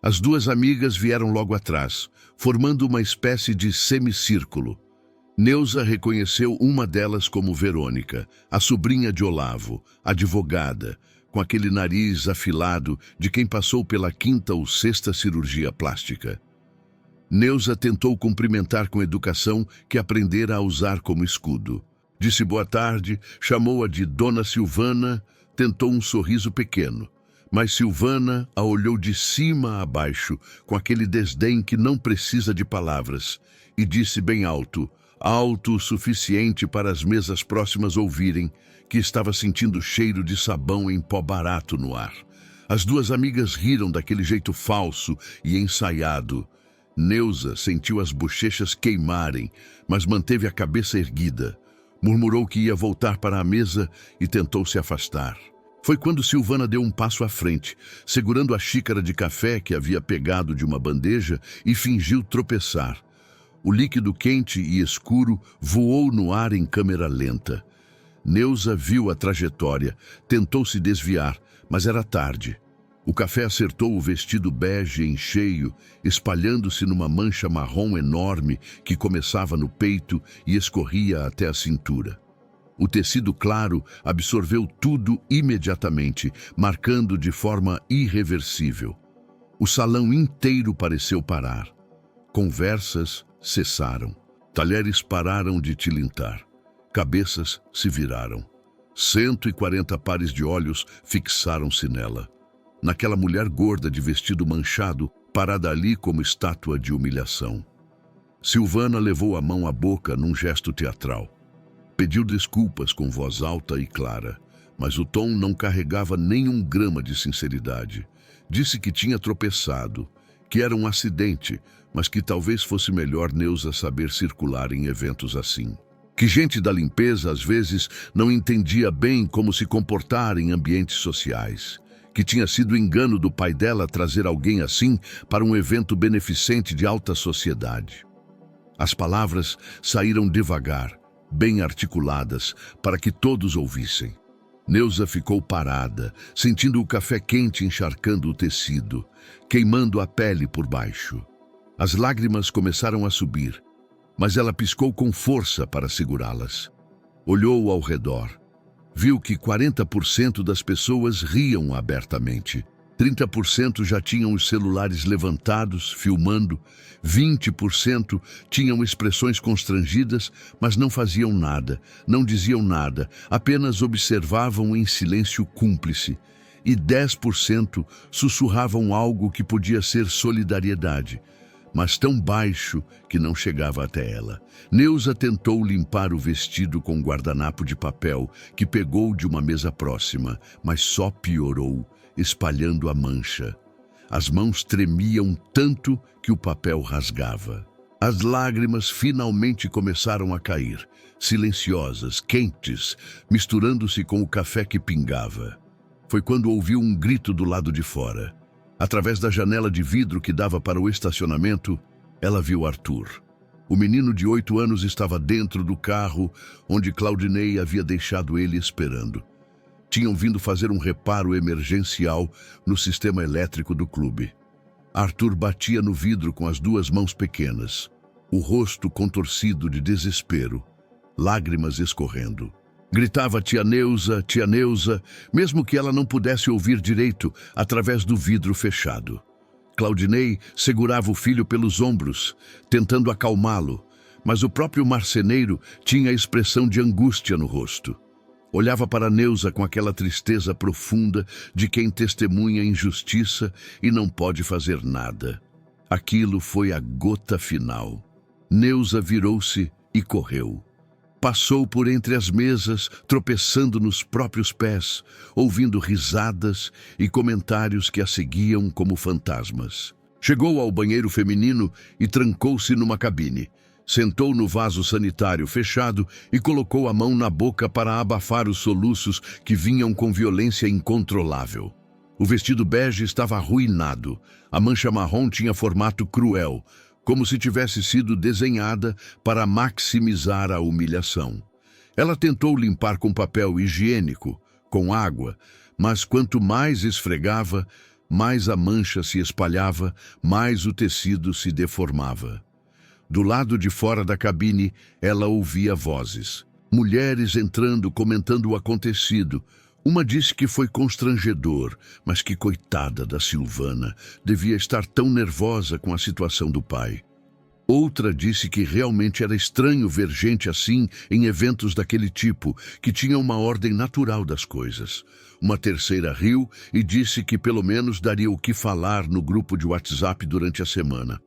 As duas amigas vieram logo atrás, formando uma espécie de semicírculo. Neuza reconheceu uma delas como Verônica, a sobrinha de Olavo, advogada, com aquele nariz afilado de quem passou pela 5ª ou 6ª cirurgia plástica. Neuza tentou cumprimentar com educação que aprendera a usar como escudo. Disse boa tarde, chamou-a de Dona Silvana, tentou um sorriso pequeno. Mas Silvana a olhou de cima a baixo, com aquele desdém que não precisa de palavras, e disse bem alto, alto o suficiente para as mesas próximas ouvirem, que estava sentindo cheiro de sabão em pó barato no ar. As duas amigas riram daquele jeito falso e ensaiado. Neuza sentiu as bochechas queimarem, mas manteve a cabeça erguida. Murmurou que ia voltar para a mesa e tentou se afastar. Foi quando Silvana deu um passo à frente, segurando a xícara de café que havia pegado de uma bandeja e fingiu tropeçar. O líquido quente e escuro voou no ar em câmera lenta. Neuza viu a trajetória, tentou se desviar, mas era tarde. O café acertou o vestido bege em cheio, espalhando-se numa mancha marrom enorme que começava no peito e escorria até a cintura. O tecido claro absorveu tudo imediatamente, marcando de forma irreversível. O salão inteiro pareceu parar. Conversas cessaram. Talheres pararam de tilintar. Cabeças se viraram. 140 pares de olhos fixaram-se nela. Naquela mulher gorda de vestido manchado, parada ali como estátua de humilhação. Silvana levou a mão à boca num gesto teatral. Pediu desculpas com voz alta e clara, mas o tom não carregava nem 1 grama de sinceridade. Disse que tinha tropeçado, que era um acidente, mas que talvez fosse melhor Neuza saber circular em eventos assim. Que gente da limpeza, às vezes, não entendia bem como se comportar em ambientes sociais. Que tinha sido engano do pai dela trazer alguém assim para um evento beneficente de alta sociedade. As palavras saíram devagar, bem articuladas, para que todos ouvissem. Neuza ficou parada, sentindo o café quente encharcando o tecido, queimando a pele por baixo. As lágrimas começaram a subir, mas ela piscou com força para segurá-las. Olhou ao redor. Viu que 40% das pessoas riam abertamente. 30% já tinham os celulares levantados, filmando. 20% tinham expressões constrangidas, mas não faziam nada, não diziam nada, apenas observavam em silêncio cúmplice. E 10% sussurravam algo que podia ser solidariedade, mas tão baixo que não chegava até ela. Neuza tentou limpar o vestido com um guardanapo de papel que pegou de uma mesa próxima, mas só piorou, espalhando a mancha. As mãos tremiam tanto que o papel rasgava. As lágrimas finalmente começaram a cair, silenciosas, quentes, misturando-se com o café que pingava. Foi quando ouviu um grito do lado de fora. Através da janela de vidro que dava para o estacionamento, ela viu Arthur. O menino de 8 anos estava dentro do carro onde Claudinei havia deixado ele esperando. Tinham vindo fazer um reparo emergencial no sistema elétrico do clube. Arthur batia no vidro com as 2 mãos pequenas, o rosto contorcido de desespero, lágrimas escorrendo. Gritava tia Neuza, mesmo que ela não pudesse ouvir direito através do vidro fechado. Claudinei segurava o filho pelos ombros, tentando acalmá-lo, mas o próprio marceneiro tinha a expressão de angústia no rosto. Olhava para Neuza com aquela tristeza profunda de quem testemunha injustiça e não pode fazer nada. Aquilo foi a gota final. Neuza virou-se e correu. Passou por entre as mesas, tropeçando nos próprios pés, ouvindo risadas e comentários que a seguiam como fantasmas. Chegou ao banheiro feminino e trancou-se numa cabine. Sentou no vaso sanitário fechado e colocou a mão na boca para abafar os soluços que vinham com violência incontrolável. O vestido bege estava arruinado. A mancha marrom tinha formato cruel, como se tivesse sido desenhada para maximizar a humilhação. Ela tentou limpar com papel higiênico, com água, mas quanto mais esfregava, mais a mancha se espalhava, mais o tecido se deformava. Do lado de fora da cabine, ela ouvia vozes. Mulheres entrando, comentando o acontecido. Uma disse que foi constrangedor, mas que coitada da Silvana, devia estar tão nervosa com a situação do pai. Outra disse que realmente era estranho ver gente assim em eventos daquele tipo, que tinha uma ordem natural das coisas. Uma terceira riu e disse que pelo menos daria o que falar no grupo de WhatsApp durante a semana.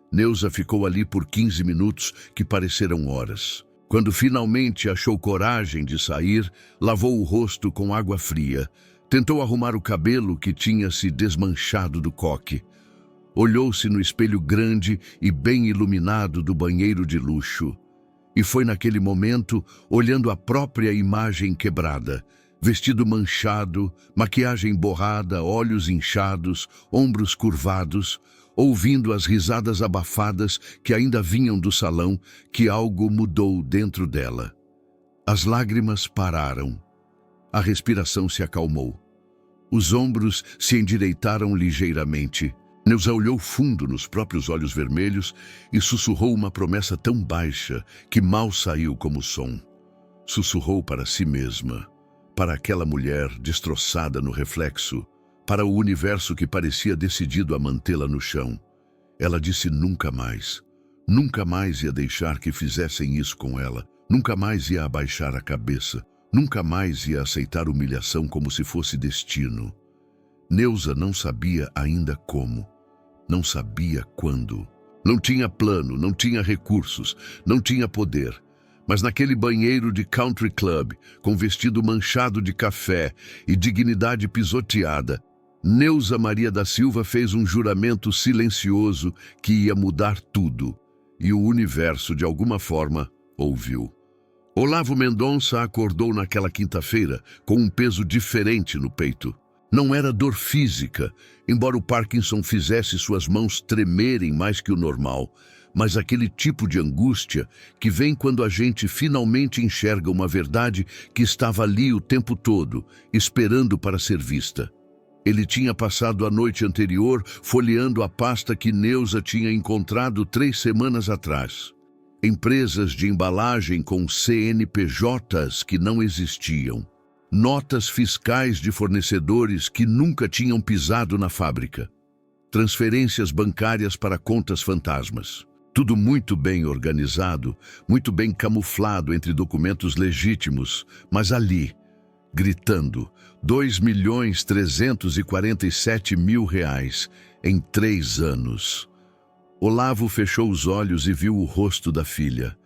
Neuza ficou ali por 15 minutos, que pareceram horas. Quando finalmente achou coragem de sair, lavou o rosto com água fria. Tentou arrumar o cabelo que tinha se desmanchado do coque. Olhou-se no espelho grande e bem iluminado do banheiro de luxo. E foi naquele momento, olhando a própria imagem quebrada, vestido manchado, maquiagem borrada, olhos inchados, ombros curvados, ouvindo as risadas abafadas que ainda vinham do salão, que algo mudou dentro dela. As lágrimas pararam. A respiração se acalmou. Os ombros se endireitaram ligeiramente. Neuza olhou fundo nos próprios olhos vermelhos e sussurrou uma promessa tão baixa que mal saiu como som. Sussurrou para si mesma, para aquela mulher destroçada no reflexo, para o universo que parecia decidido a mantê-la no chão. Ela disse nunca mais ia deixar que fizessem isso com ela, nunca mais ia abaixar a cabeça, nunca mais ia aceitar humilhação como se fosse destino. Neuza não sabia ainda como, não sabia quando. Não tinha plano, não tinha recursos, não tinha poder. Mas naquele banheiro de country club, com vestido manchado de café e dignidade pisoteada, Neuza Maria da Silva fez um juramento silencioso que ia mudar tudo, e o universo, de alguma forma, ouviu. Olavo Mendonça acordou naquela quinta-feira com um peso diferente no peito. Não era dor física, embora o Parkinson fizesse suas mãos tremerem mais que o normal, mas aquele tipo de angústia que vem quando a gente finalmente enxerga uma verdade que estava ali o tempo todo, esperando para ser vista. Ele tinha passado a noite anterior folheando a pasta que Neuza tinha encontrado 3 semanas atrás. Empresas de embalagem com CNPJs que não existiam. Notas fiscais de fornecedores que nunca tinham pisado na fábrica. Transferências bancárias para contas fantasmas. Tudo muito bem organizado, muito bem camuflado entre documentos legítimos, mas ali, gritando, R$2.347.000 em 3 anos. Olavo fechou os olhos e viu o rosto da filha.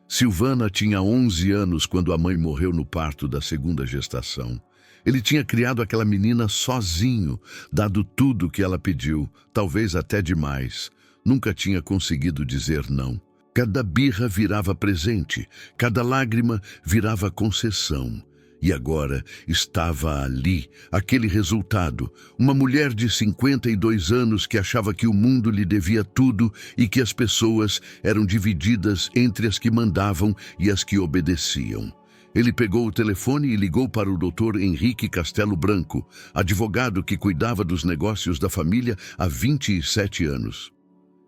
Silvana tinha 11 anos quando a mãe morreu no parto da 2ª gestação. Ele tinha criado aquela menina sozinho, dado tudo que ela pediu, talvez até demais. Nunca tinha conseguido dizer não. Cada birra virava presente, cada lágrima virava concessão. E agora estava ali, aquele resultado, uma mulher de 52 anos que achava que o mundo lhe devia tudo e que as pessoas eram divididas entre as que mandavam e as que obedeciam. Ele pegou o telefone e ligou para o Dr. Henrique Castelo Branco, advogado que cuidava dos negócios da família há 27 anos.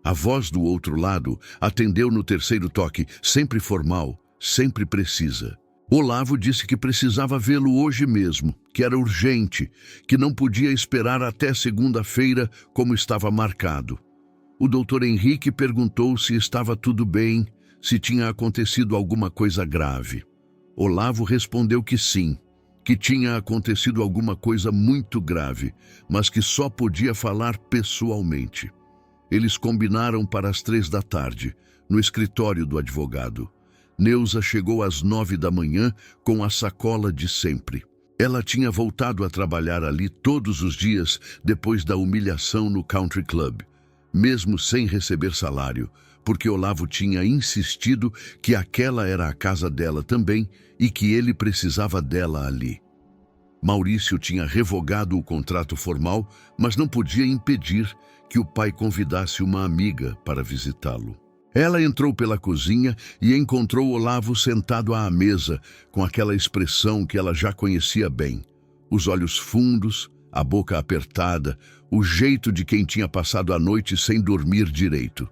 A voz do outro lado atendeu no 3º toque, sempre formal, sempre precisa. Olavo disse que precisava vê-lo hoje mesmo, que era urgente, que não podia esperar até segunda-feira como estava marcado. O doutor Henrique perguntou se estava tudo bem, se tinha acontecido alguma coisa grave. Olavo respondeu que sim, que tinha acontecido alguma coisa muito grave, mas que só podia falar pessoalmente. Eles combinaram para as 3 da tarde, no escritório do advogado. Neuza chegou às 9 da manhã com a sacola de sempre. Ela tinha voltado a trabalhar ali todos os dias depois da humilhação no Country Club, mesmo sem receber salário, porque Olavo tinha insistido que aquela era a casa dela também e que ele precisava dela ali. Maurício tinha revogado o contrato formal, mas não podia impedir que o pai convidasse uma amiga para visitá-lo. Ela entrou pela cozinha e encontrou Olavo sentado à mesa, com aquela expressão que ela já conhecia bem. Os olhos fundos, a boca apertada, o jeito de quem tinha passado a noite sem dormir direito.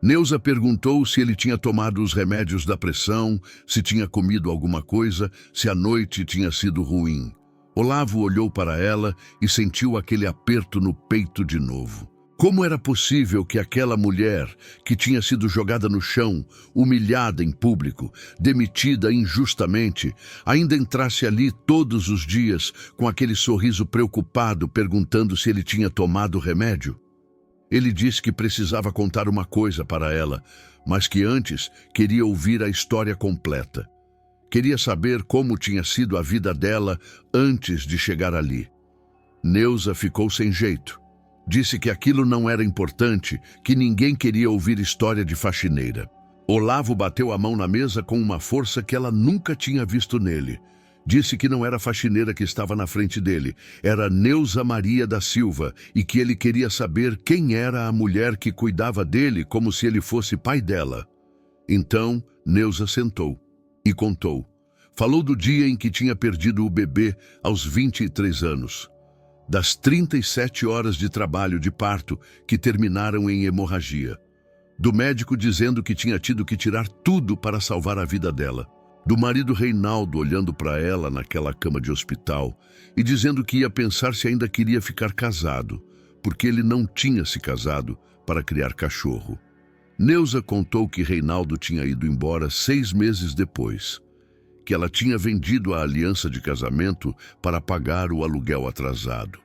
Neuza perguntou se ele tinha tomado os remédios da pressão, se tinha comido alguma coisa, se a noite tinha sido ruim. Olavo olhou para ela e sentiu aquele aperto no peito de novo. Como era possível que aquela mulher, que tinha sido jogada no chão, humilhada em público, demitida injustamente, ainda entrasse ali todos os dias com aquele sorriso preocupado, perguntando se ele tinha tomado remédio? Ele disse que precisava contar uma coisa para ela, mas que antes queria ouvir a história completa. Queria saber como tinha sido a vida dela antes de chegar ali. Neuza ficou sem jeito. Disse que aquilo não era importante, que ninguém queria ouvir história de faxineira. Olavo bateu a mão na mesa com uma força que ela nunca tinha visto nele. Disse que não era a faxineira que estava na frente dele, era Neuza Maria da Silva, e que ele queria saber quem era a mulher que cuidava dele como se ele fosse pai dela. Então, Neuza sentou e contou. Falou do dia em que tinha perdido o bebê aos 23 anos. Das 37 horas de trabalho de parto que terminaram em hemorragia. Do médico dizendo que tinha tido que tirar tudo para salvar a vida dela. Do marido Reinaldo olhando para ela naquela cama de hospital e dizendo que ia pensar se ainda queria ficar casado, porque ele não tinha se casado para criar cachorro. Neuza contou que Reinaldo tinha ido embora 6 meses depois, que ela tinha vendido a aliança de casamento para pagar o aluguel atrasado,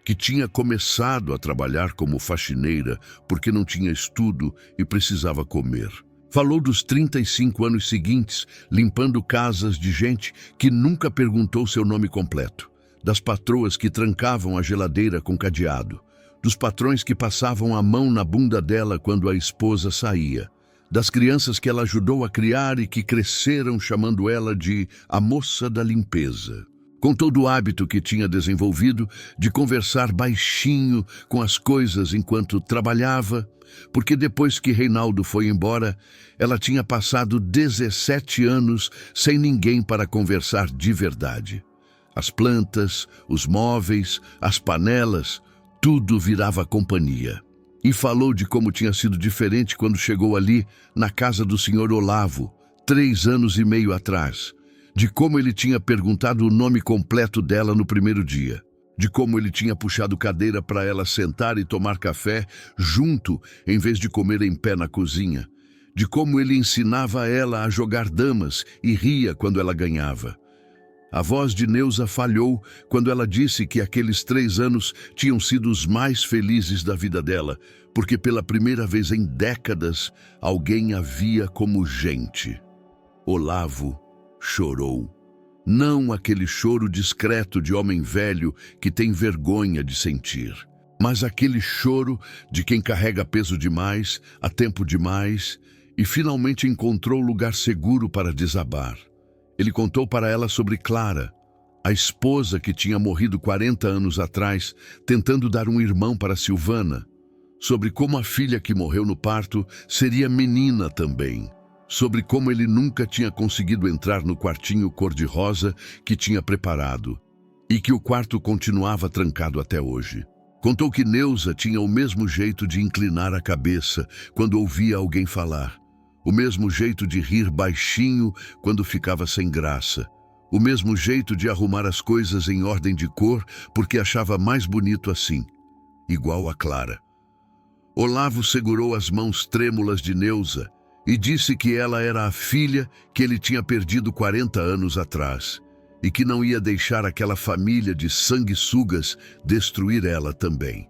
que tinha começado a trabalhar como faxineira porque não tinha estudo e precisava comer. Falou dos 35 anos seguintes, limpando casas de gente que nunca perguntou seu nome completo, das patroas que trancavam a geladeira com cadeado, dos patrões que passavam a mão na bunda dela quando a esposa saía, das crianças que ela ajudou a criar e que cresceram chamando ela de a moça da limpeza. Contou do hábito que tinha desenvolvido de conversar baixinho com as coisas enquanto trabalhava, porque depois que Reinaldo foi embora, ela tinha passado 17 anos sem ninguém para conversar de verdade. As plantas, os móveis, as panelas, tudo virava companhia. E falou de como tinha sido diferente quando chegou ali, na casa do senhor Olavo, 3 anos e meio atrás. De como ele tinha perguntado o nome completo dela no primeiro dia. De como ele tinha puxado cadeira para ela sentar e tomar café junto, em vez de comer em pé na cozinha. De como ele ensinava ela a jogar damas e ria quando ela ganhava. A voz de Neuza falhou quando ela disse que aqueles 3 anos tinham sido os mais felizes da vida dela, porque pela primeira vez em décadas, alguém a via como gente. Olavo chorou. Não aquele choro discreto de homem velho que tem vergonha de sentir, mas aquele choro de quem carrega peso demais, há tempo demais, e finalmente encontrou lugar seguro para desabar. Ele contou para ela sobre Clara, a esposa que tinha morrido 40 anos atrás, tentando dar um irmão para Silvana, sobre como a filha que morreu no parto seria menina também, sobre como ele nunca tinha conseguido entrar no quartinho cor-de-rosa que tinha preparado e que o quarto continuava trancado até hoje. Contou que Neuza tinha o mesmo jeito de inclinar a cabeça quando ouvia alguém falar, o mesmo jeito de rir baixinho quando ficava sem graça, o mesmo jeito de arrumar as coisas em ordem de cor porque achava mais bonito assim, igual a Clara. Olavo segurou as mãos trêmulas de Neuza e disse que ela era a filha que ele tinha perdido 40 anos atrás e que não ia deixar aquela família de sanguessugas destruir ela também.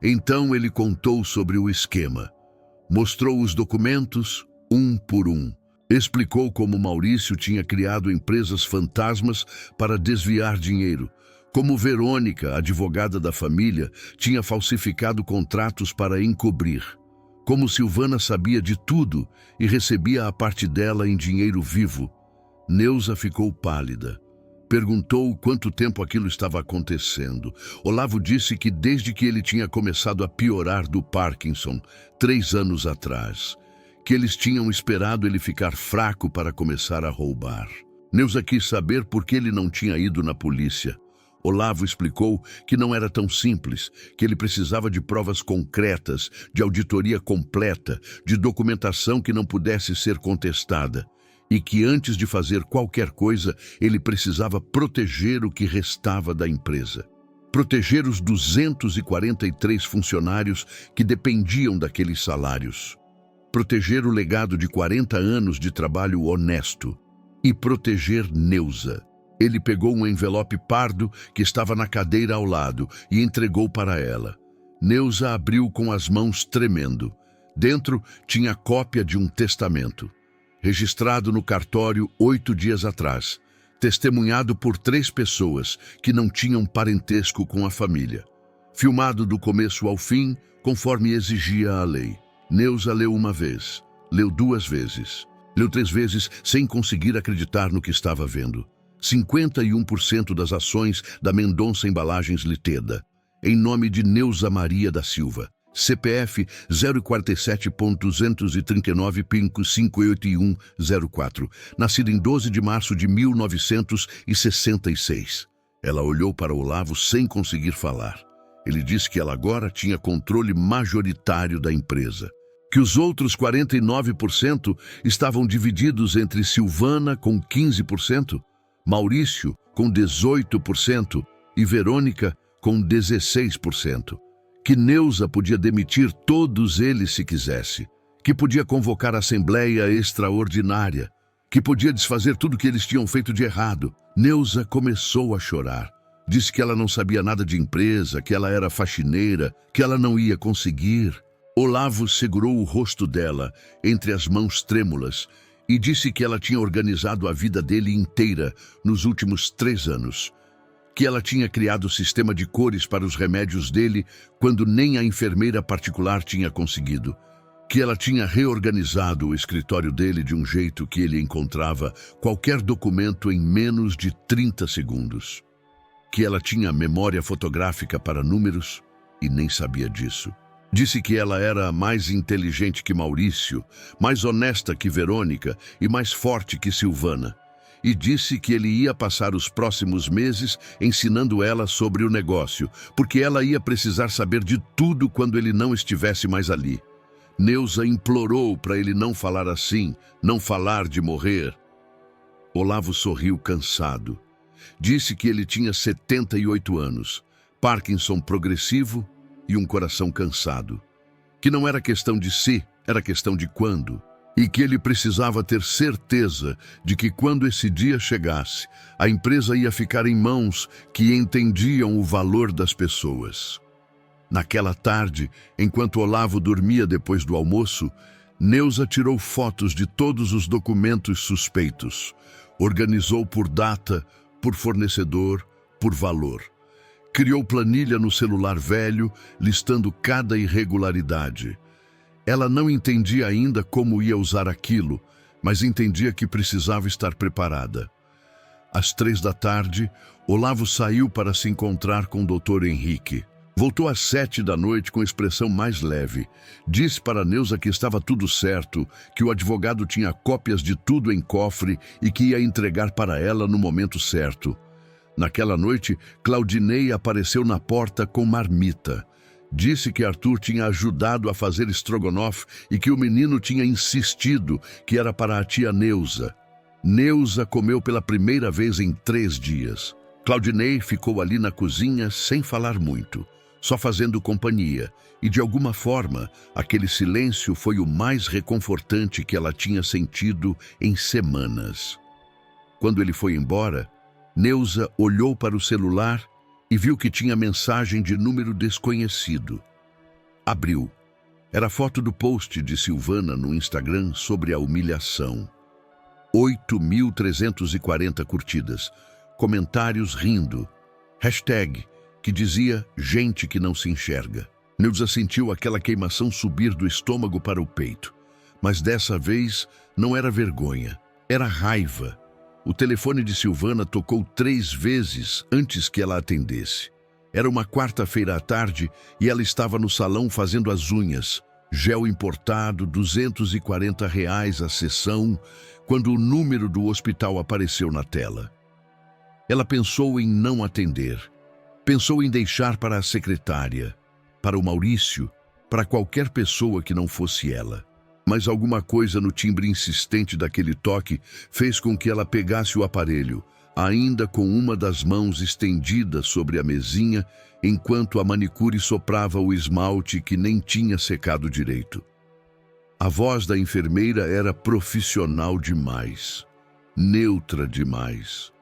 Então ele contou sobre o esquema, mostrou os documentos um por um, explicou como Maurício tinha criado empresas fantasmas para desviar dinheiro, como Verônica, advogada da família, tinha falsificado contratos para encobrir, como Silvana sabia de tudo e recebia a parte dela em dinheiro vivo. Neuza ficou pálida. Perguntou quanto tempo aquilo estava acontecendo. Olavo disse que desde que ele tinha começado a piorar do Parkinson, 3 anos atrás, que eles tinham esperado ele ficar fraco para começar a roubar. Neuza quis saber por que ele não tinha ido na polícia. Olavo explicou que não era tão simples, que ele precisava de provas concretas, de auditoria completa, de documentação que não pudesse ser contestada, e que antes de fazer qualquer coisa, ele precisava proteger o que restava da empresa. Proteger os 243 funcionários que dependiam daqueles salários. Proteger o legado de 40 anos de trabalho honesto. E proteger Neuza. Ele pegou um envelope pardo que estava na cadeira ao lado e entregou para ela. Neuza abriu com as mãos tremendo. Dentro tinha cópia de um testamento, registrado no cartório 8 dias atrás, testemunhado por 3 pessoas que não tinham parentesco com a família. Filmado do começo ao fim, conforme exigia a lei. Neuza leu uma vez, leu 2 vezes, leu 3 vezes sem conseguir acreditar no que estava vendo. 51% das ações da Mendonça Embalagens Liteda, em nome de Neuza Maria da Silva, CPF 047.239.58104, nascida em 12 de março de 1966. Ela olhou para Olavo sem conseguir falar. Ele disse que ela agora tinha controle majoritário da empresa, que os outros 49% estavam divididos entre Silvana com 15%, Maurício com 18% e Verônica com 16%. Que Neuza podia demitir todos eles se quisesse, que podia convocar a assembleia extraordinária, que podia desfazer tudo que eles tinham feito de errado. Neuza começou a chorar. Disse que ela não sabia nada de empresa, que ela era faxineira, que ela não ia conseguir. Olavo segurou o rosto dela entre as mãos trêmulas e disse que ela tinha organizado a vida dele inteira nos últimos 3 anos. Que ela tinha criado o sistema de cores para os remédios dele quando nem a enfermeira particular tinha conseguido. Que ela tinha reorganizado o escritório dele de um jeito que ele encontrava qualquer documento em menos de 30 segundos. Que ela tinha memória fotográfica para números e nem sabia disso. Disse que ela era mais inteligente que Maurício, mais honesta que Verônica e mais forte que Silvana. E disse que ele ia passar os próximos meses ensinando ela sobre o negócio, porque ela ia precisar saber de tudo quando ele não estivesse mais ali. Neuza implorou para ele não falar assim, não falar de morrer. Olavo sorriu cansado. Disse que ele tinha 78 anos, Parkinson progressivo e um coração cansado. Que não era questão de se, era questão de quando. E que ele precisava ter certeza de que quando esse dia chegasse, a empresa ia ficar em mãos que entendiam o valor das pessoas. Naquela tarde, enquanto Olavo dormia depois do almoço, Neuza tirou fotos de todos os documentos suspeitos, organizou por data, por fornecedor, por valor. Criou planilha no celular velho, listando cada irregularidade. Ela não entendia ainda como ia usar aquilo, mas entendia que precisava estar preparada. Às 3 da tarde, Olavo saiu para se encontrar com o Dr. Henrique. Voltou às 7 da noite com expressão mais leve. Disse para Neuza que estava tudo certo, que o advogado tinha cópias de tudo em cofre e que ia entregar para ela no momento certo. Naquela noite, Claudinei apareceu na porta com marmita. Disse que Arthur tinha ajudado a fazer estrogonofe e que o menino tinha insistido que era para a tia Neuza. Neuza comeu pela primeira vez em 3 dias. Claudinei ficou ali na cozinha sem falar muito. só fazendo companhia, e de alguma forma, aquele silêncio foi o mais reconfortante que ela tinha sentido em semanas. Quando ele foi embora, Neuza olhou para o celular e viu que tinha mensagem de número desconhecido. Abriu. Era foto do post de Silvana no Instagram sobre a humilhação. 8.340 curtidas, comentários rindo, hashtag que dizia gente que não se enxerga. Neuza sentiu aquela queimação subir do estômago para o peito, mas dessa vez não era vergonha, era raiva. O telefone de Silvana tocou 3 vezes antes que ela atendesse. Era uma quarta-feira à tarde e ela estava no salão fazendo as unhas. Gel importado, R$ 240 a sessão, quando o número do hospital apareceu na tela. Ela pensou em não atender. Pensou em deixar para a secretária, para o Maurício, para qualquer pessoa que não fosse ela. Mas alguma coisa no timbre insistente daquele toque fez com que ela pegasse o aparelho, ainda com uma das mãos estendida sobre a mesinha, enquanto a manicure soprava o esmalte que nem tinha secado direito. A voz da enfermeira era profissional demais, neutra demais.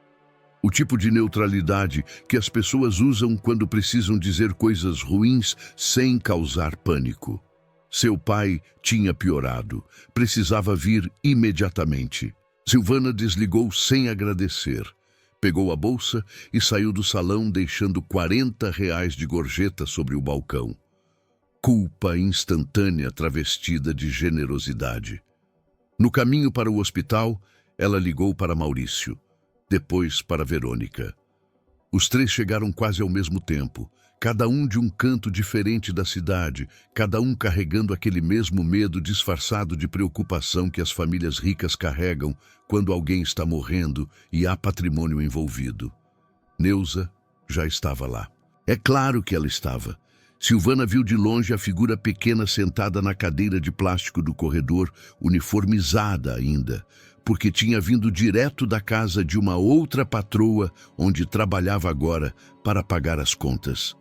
O tipo de neutralidade que as pessoas usam quando precisam dizer coisas ruins sem causar pânico. Seu pai tinha piorado, precisava vir imediatamente. Silvana desligou sem agradecer. Pegou a bolsa e saiu do salão deixando R$ 40 de gorjeta sobre o balcão. Culpa instantânea travestida de generosidade. No caminho para o hospital, ela ligou para Maurício, depois para Verônica. Os 3 chegaram quase ao mesmo tempo, cada um de um canto diferente da cidade, cada um carregando aquele mesmo medo disfarçado de preocupação que as famílias ricas carregam quando alguém está morrendo e há patrimônio envolvido. Neuza já estava lá. É claro que ela estava. Silvana viu de longe a figura pequena sentada na cadeira de plástico do corredor, uniformizada ainda, porque tinha vindo direto da casa de uma outra patroa onde trabalhava agora para pagar as contas.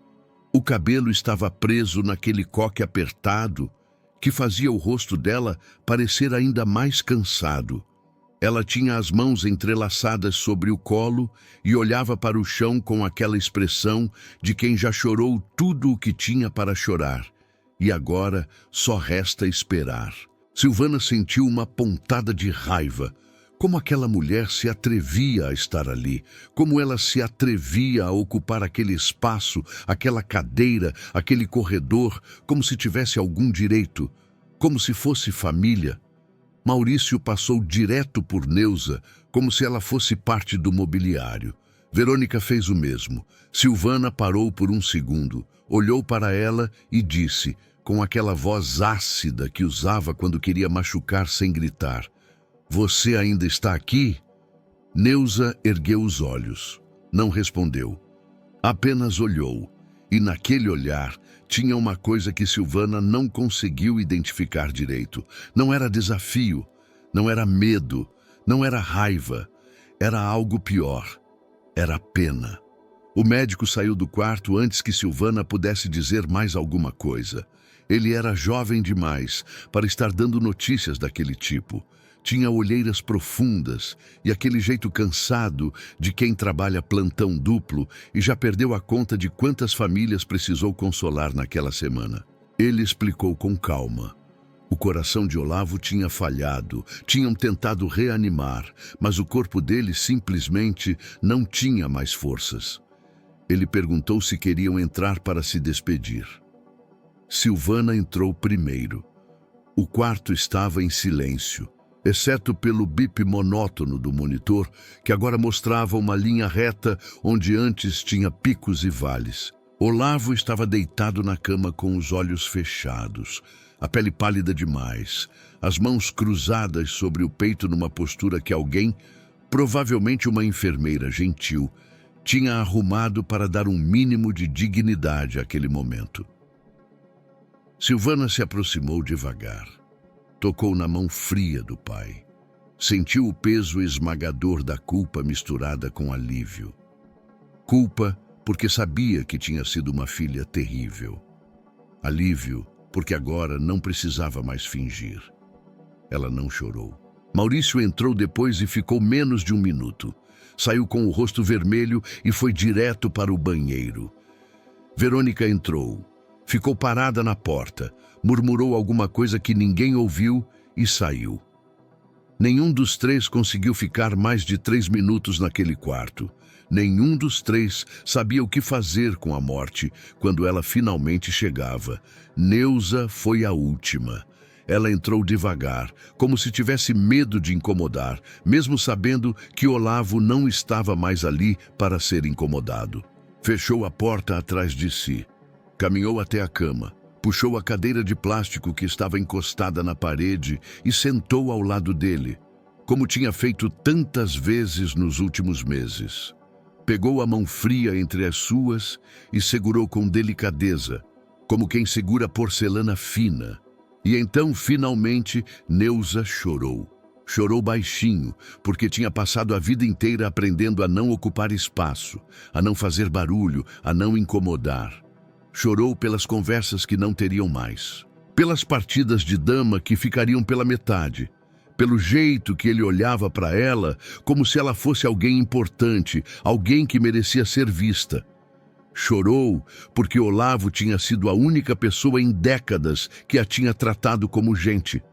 O cabelo estava preso naquele coque apertado que fazia o rosto dela parecer ainda mais cansado. Ela tinha as mãos entrelaçadas sobre o colo e olhava para o chão com aquela expressão de quem já chorou tudo o que tinha para chorar, e agora só resta esperar. Silvana sentiu uma pontada de raiva. Como aquela mulher se atrevia a estar ali, como ela se atrevia a ocupar aquele espaço, aquela cadeira, aquele corredor, como se tivesse algum direito, como se fosse família. Maurício passou direto por Neuza, como se ela fosse parte do mobiliário. Verônica fez o mesmo. Silvana parou por um segundo, olhou para ela e disse, com aquela voz ácida que usava quando queria machucar sem gritar: "Você ainda está aqui?" Neuza ergueu os olhos. Não respondeu. Apenas olhou. E naquele olhar tinha uma coisa que Silvana não conseguiu identificar direito. Não era desafio, não era medo, não era raiva. Era algo pior. Era pena. O médico saiu do quarto antes que Silvana pudesse dizer mais alguma coisa. Ele era jovem demais para estar dando notícias daquele tipo. Tinha olheiras profundas e aquele jeito cansado de quem trabalha plantão duplo e já perdeu a conta de quantas famílias precisou consolar naquela semana. Ele explicou com calma. O coração de Olavo tinha falhado, tinham tentado reanimar, mas o corpo dele simplesmente não tinha mais forças. Ele perguntou se queriam entrar para se despedir. Silvana entrou primeiro. O quarto estava em silêncio, exceto pelo bip monótono do monitor, que agora mostrava uma linha reta onde antes tinha picos e vales. Olavo estava deitado na cama com os olhos fechados, a pele pálida demais, as mãos cruzadas sobre o peito numa postura que alguém, provavelmente uma enfermeira gentil, tinha arrumado para dar um mínimo de dignidade àquele momento. Silvana se aproximou devagar. Tocou na mão fria do pai. Sentiu o peso esmagador da culpa misturada com alívio. Culpa porque sabia que tinha sido uma filha terrível. Alívio, porque agora não precisava mais fingir. Ela não chorou. Maurício entrou depois e ficou menos de 1 minuto. Saiu com o rosto vermelho e foi direto para o banheiro. Verônica entrou. Ficou parada na porta, murmurou alguma coisa que ninguém ouviu e saiu. Nenhum dos três conseguiu ficar mais de 3 minutos naquele quarto. Nenhum dos três sabia o que fazer com a morte quando ela finalmente chegava. Neuza foi a última. Ela entrou devagar, como se tivesse medo de incomodar, mesmo sabendo que Olavo não estava mais ali para ser incomodado. Fechou a porta atrás de si. Caminhou até a cama, puxou a cadeira de plástico que estava encostada na parede e sentou ao lado dele, como tinha feito tantas vezes nos últimos meses. Pegou a mão fria entre as suas e segurou com delicadeza, como quem segura porcelana fina. E então, finalmente, Neuza chorou. Chorou baixinho, porque tinha passado a vida inteira aprendendo a não ocupar espaço, a não fazer barulho, a não incomodar. Chorou pelas conversas que não teriam mais, pelas partidas de dama que ficariam pela metade, pelo jeito que ele olhava para ela como se ela fosse alguém importante, alguém que merecia ser vista. Chorou porque Olavo tinha sido a única pessoa em décadas que a tinha tratado como gente.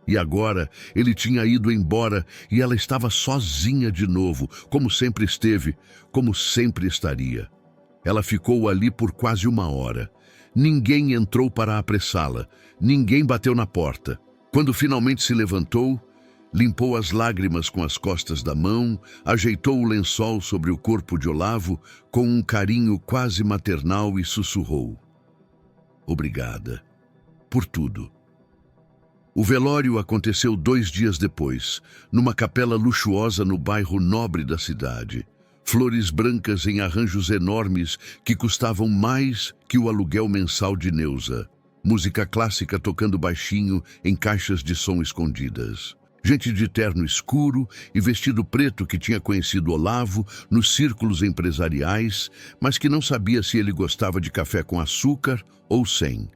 E agora ele tinha ido embora e ela estava sozinha de novo, como sempre esteve, como sempre estaria. Ela ficou ali por quase 1 hora. Ninguém entrou para apressá-la, ninguém bateu na porta. Quando finalmente se levantou, limpou as lágrimas com as costas da mão, ajeitou o lençol sobre o corpo de Olavo com um carinho quase maternal e sussurrou: "Obrigada por tudo." O velório aconteceu 2 dias depois, numa capela luxuosa no bairro nobre da cidade. Flores brancas em arranjos enormes que custavam mais que o aluguel mensal de Neuza. Música clássica tocando baixinho em caixas de som escondidas. Gente de terno escuro e vestido preto que tinha conhecido Olavo nos círculos empresariais, mas que não sabia se ele gostava de café com açúcar ou sem.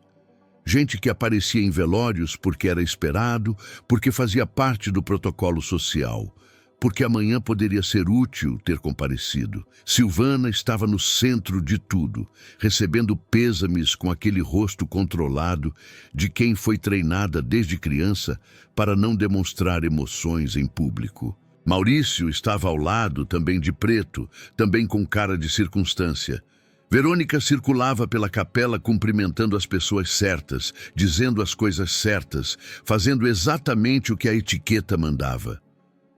Gente que aparecia em velórios porque era esperado, porque fazia parte do protocolo social, porque amanhã poderia ser útil ter comparecido. Silvana estava no centro de tudo, recebendo pêsames com aquele rosto controlado de quem foi treinada desde criança para não demonstrar emoções em público. Maurício estava ao lado, também de preto, também com cara de circunstância. Verônica circulava pela capela cumprimentando as pessoas certas, dizendo as coisas certas, fazendo exatamente o que a etiqueta mandava.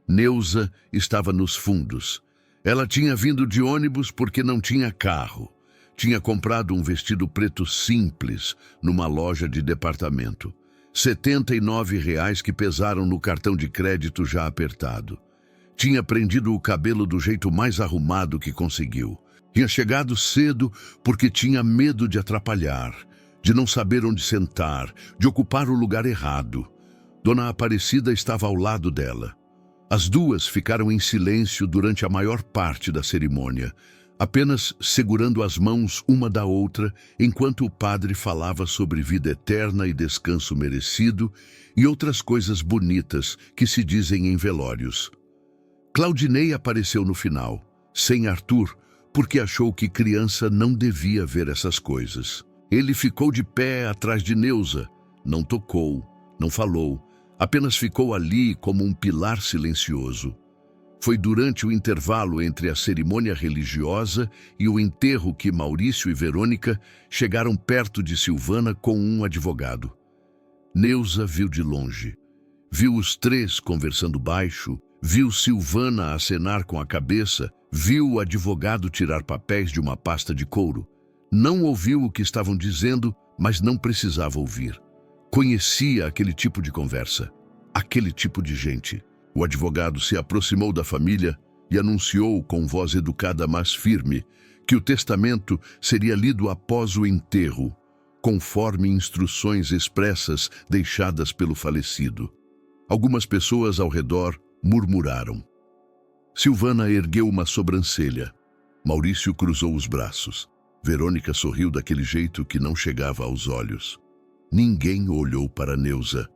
Neuza estava nos fundos. Ela tinha vindo de ônibus porque não tinha carro. Tinha comprado um vestido preto simples numa loja de departamento. R$ 79 que pesaram no cartão de crédito já apertado. Tinha prendido o cabelo do jeito mais arrumado que conseguiu. Tinha chegado cedo porque tinha medo de atrapalhar, de não saber onde sentar, de ocupar o lugar errado. Dona Aparecida estava ao lado dela. As duas ficaram em silêncio durante a maior parte da cerimônia, apenas segurando as mãos uma da outra enquanto o padre falava sobre vida eterna e descanso merecido e outras coisas bonitas que se dizem em velórios. Claudinei apareceu no final, sem Arthur, porque achou que criança não devia ver essas coisas. Ele ficou de pé atrás de Neuza, não tocou, não falou, apenas ficou ali como um pilar silencioso. Foi durante o intervalo entre a cerimônia religiosa e o enterro que Maurício e Verônica chegaram perto de Silvana com um advogado. Neuza viu de longe. Viu os três conversando baixo, viu Silvana acenar com a cabeça, viu o advogado tirar papéis de uma pasta de couro. Não ouviu o que estavam dizendo, mas não precisava ouvir. Conhecia aquele tipo de conversa, aquele tipo de gente. O advogado se aproximou da família e anunciou com voz educada mas firme que o testamento seria lido após o enterro, conforme instruções expressas deixadas pelo falecido. Algumas pessoas ao redor murmuraram. Silvana ergueu uma sobrancelha. Maurício cruzou os braços. Verônica sorriu daquele jeito que não chegava aos olhos. Ninguém olhou para Neuza.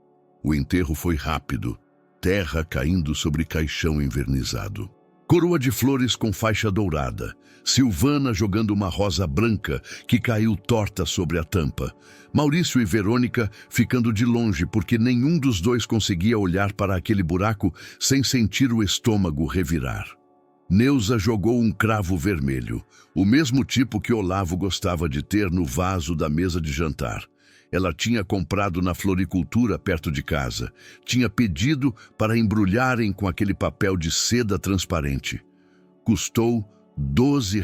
O enterro foi rápido, terra caindo sobre caixão envernizado. Coroa de flores com faixa dourada, Silvana jogando uma rosa branca que caiu torta sobre a tampa. Maurício e Verônica ficando de longe porque nenhum dos dois conseguia olhar para aquele buraco sem sentir o estômago revirar. Neuza jogou um cravo vermelho, o mesmo tipo que Olavo gostava de ter no vaso da mesa de jantar. Ela tinha comprado na floricultura perto de casa. Tinha pedido para embrulharem com aquele papel de seda transparente. Custou R$ 12.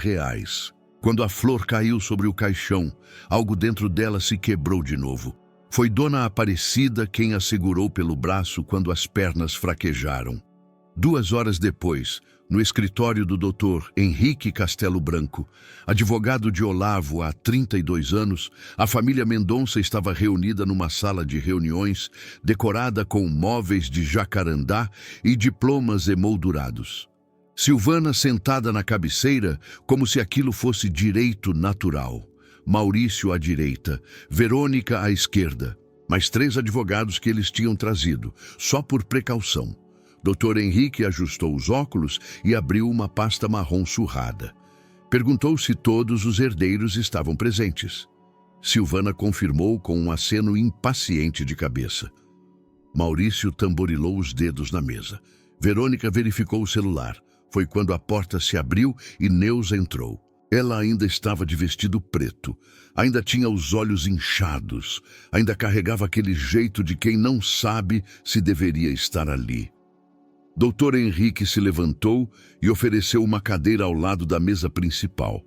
Quando a flor caiu sobre o caixão, algo dentro dela se quebrou de novo. Foi Dona Aparecida quem a segurou pelo braço quando as pernas fraquejaram. 2 horas depois, no escritório do Dr. Henrique Castelo Branco, advogado de Olavo há 32 anos, a família Mendonça estava reunida numa sala de reuniões decorada com móveis de jacarandá e diplomas emoldurados. Silvana sentada na cabeceira, como se aquilo fosse direito natural. Maurício à direita, Verônica à esquerda, mais 3 advogados que eles tinham trazido, só por precaução. Dr. Henrique ajustou os óculos e abriu uma pasta marrom surrada. Perguntou se todos os herdeiros estavam presentes. Silvana confirmou com um aceno impaciente de cabeça. Maurício tamborilou os dedos na mesa. Verônica verificou o celular. Foi quando a porta se abriu e Neuza entrou. Ela ainda estava de vestido preto, ainda tinha os olhos inchados, ainda carregava aquele jeito de quem não sabe se deveria estar ali. Dr. Henrique se levantou e ofereceu uma cadeira ao lado da mesa principal.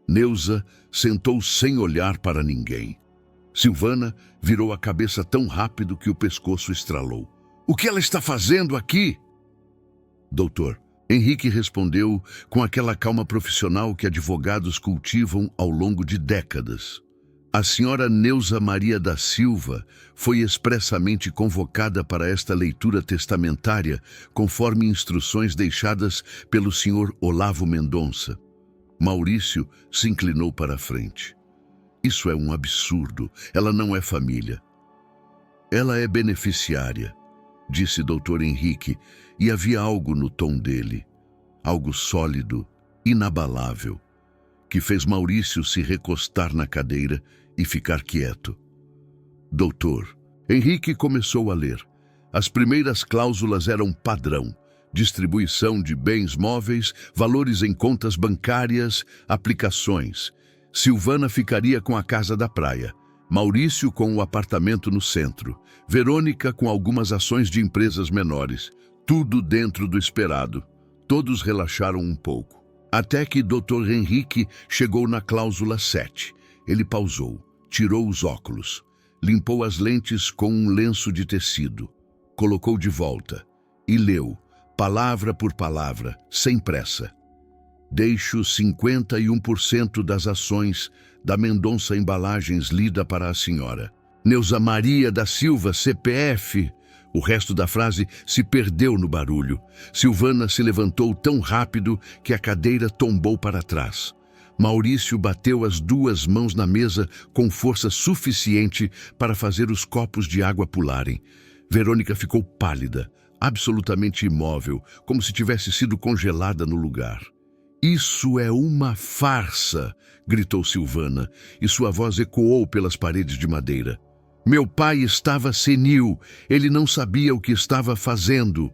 Neuza sentou sem olhar para ninguém. Silvana virou a cabeça tão rápido que o pescoço estralou. "O que ela está fazendo aqui?" Doutor Henrique respondeu com aquela calma profissional que advogados cultivam ao longo de décadas. A senhora Neuza Maria da Silva foi expressamente convocada para esta leitura testamentária, conforme instruções deixadas pelo senhor Olavo Mendonça. Maurício se inclinou para a frente. "Isso é um absurdo. Ela não é família." "Ela é beneficiária", disse Dr. Henrique, e havia algo no tom dele, algo sólido, inabalável, que fez Maurício se recostar na cadeira e ficar quieto. Doutor Henrique começou a ler. As primeiras cláusulas eram padrão: distribuição de bens móveis, valores em contas bancárias, aplicações. Silvana ficaria com a casa da praia, Maurício com o apartamento no centro, Verônica com algumas ações de empresas menores. Tudo dentro do esperado. Todos relaxaram um pouco. Até que Dr. Henrique chegou na cláusula 7. Ele pausou, tirou os óculos, limpou as lentes com um lenço de tecido, colocou de volta e leu, palavra por palavra, sem pressa. "Deixo 51% das ações da Mendonça Embalagens lida para a senhora. Neuza Maria da Silva, CPF." O resto da frase se perdeu no barulho. Silvana se levantou tão rápido que a cadeira tombou para trás. Maurício bateu as 2 mãos na mesa com força suficiente para fazer os copos de água pularem. Verônica ficou pálida, absolutamente imóvel, como se tivesse sido congelada no lugar. "Isso é uma farsa!" gritou Silvana, e sua voz ecoou pelas paredes de madeira. "Meu pai estava senil, ele não sabia o que estava fazendo."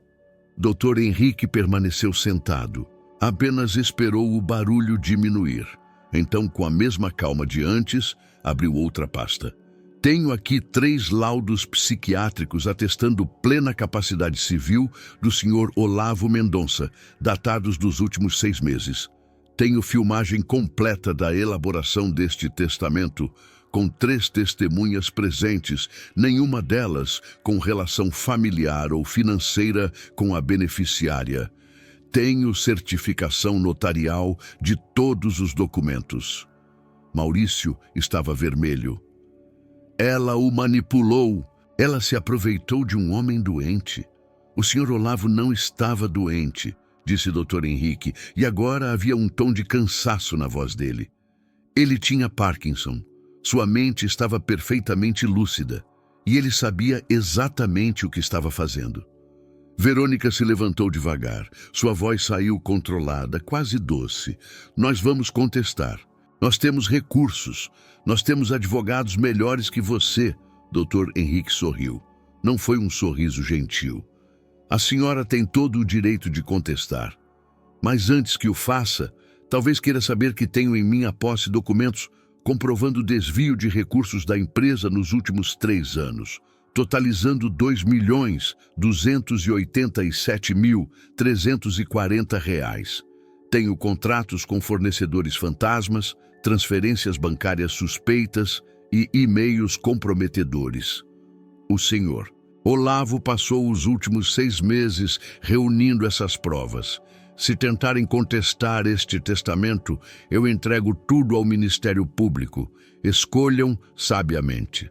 Dr. Henrique permaneceu sentado. Apenas esperou o barulho diminuir. Então, com a mesma calma de antes, abriu outra pasta. "Tenho aqui 3 laudos psiquiátricos atestando plena capacidade civil do Sr. Olavo Mendonça, datados dos últimos 6 meses. Tenho filmagem completa da elaboração deste testamento, com 3 testemunhas presentes, nenhuma delas com relação familiar ou financeira com a beneficiária. Tenho certificação notarial de todos os documentos." Maurício estava vermelho. "Ela o manipulou. Ela se aproveitou de um homem doente. O Sr. Olavo não estava doente. disse Dr. Henrique, e agora havia um tom de cansaço na voz dele. Ele tinha Parkinson. Sua mente estava perfeitamente lúcida, e ele sabia exatamente o que estava fazendo. Verônica se levantou devagar. Sua voz saiu controlada, quase doce. Nós vamos contestar. Nós temos recursos. Nós temos advogados melhores que você. Dr. Henrique sorriu. Não foi um sorriso gentil. A senhora tem todo o direito de contestar. Mas antes que o faça, talvez queira saber que tenho em minha posse documentos comprovando o desvio de recursos da empresa nos últimos 3 anos, totalizando R$ 2.287.340. Tenho contratos com fornecedores fantasmas, transferências bancárias suspeitas e e-mails comprometedores. O senhor Olavo passou os últimos 6 meses reunindo essas provas. Se tentarem contestar este testamento, eu entrego tudo ao Ministério Público. Escolham sabiamente.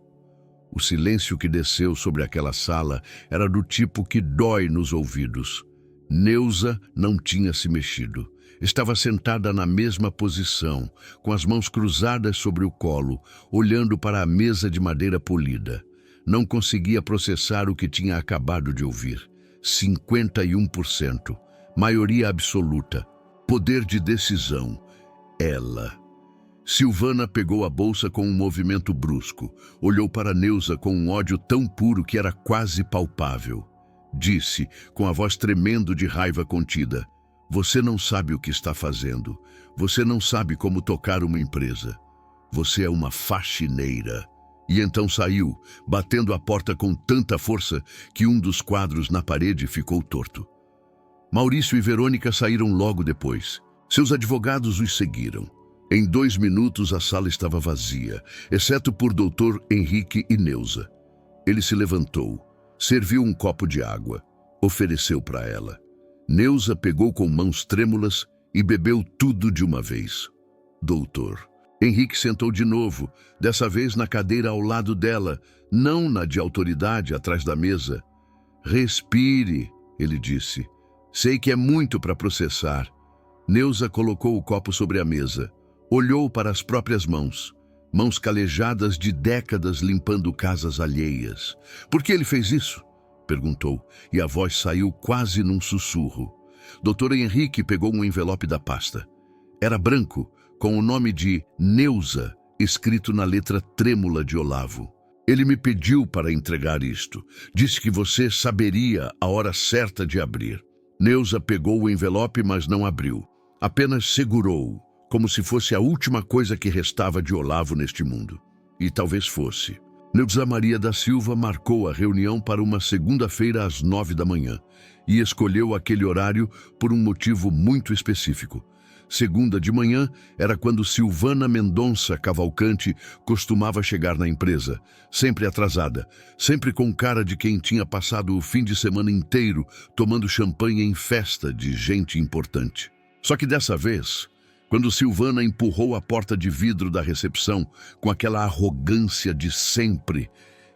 O silêncio que desceu sobre aquela sala era do tipo que dói nos ouvidos. Neuza não tinha se mexido. Estava sentada na mesma posição, com as mãos cruzadas sobre o colo, olhando para a mesa de madeira polida. Não conseguia processar o que tinha acabado de ouvir. 51%. Maioria absoluta. Poder de decisão. Ela. Silvana pegou a bolsa com um movimento brusco. Olhou para Neuza com um ódio tão puro que era quase palpável. Disse, com a voz tremendo de raiva contida: você não sabe o que está fazendo. Você não sabe como tocar uma empresa. Você é uma faxineira. E então saiu, batendo a porta com tanta força que um dos quadros na parede ficou torto. Maurício e Verônica saíram logo depois. Seus advogados os seguiram. Em 2 minutos a sala estava vazia, exceto por Dr. Henrique e Neuza. Ele se levantou, serviu um copo de água, ofereceu para ela. Neuza pegou com mãos trêmulas e bebeu tudo de uma vez. Doutor. Henrique sentou de novo, dessa vez na cadeira ao lado dela, não na de autoridade atrás da mesa. Respire, ele disse. Sei que é muito para processar. Neuza colocou o copo sobre a mesa. Olhou para as próprias mãos. Mãos calejadas de décadas limpando casas alheias. Por que ele fez isso? Perguntou, e a voz saiu quase num sussurro. Dr. Henrique pegou um envelope da pasta. Era branco, com o nome de Neuza, escrito na letra trêmula de Olavo. Ele me pediu para entregar isto. Disse que você saberia a hora certa de abrir. Neuza pegou o envelope, mas não abriu. Apenas segurou-o, como se fosse a última coisa que restava de Olavo neste mundo. E talvez fosse. Neuza Maria da Silva marcou a reunião para uma segunda-feira às 9 da manhã e escolheu aquele horário por um motivo muito específico. Segunda de manhã era quando Silvana Mendonça Cavalcante costumava chegar na empresa, sempre atrasada, sempre com cara de quem tinha passado o fim de semana inteiro tomando champanhe em festa de gente importante. Só que dessa vez, quando Silvana empurrou a porta de vidro da recepção com aquela arrogância de sempre,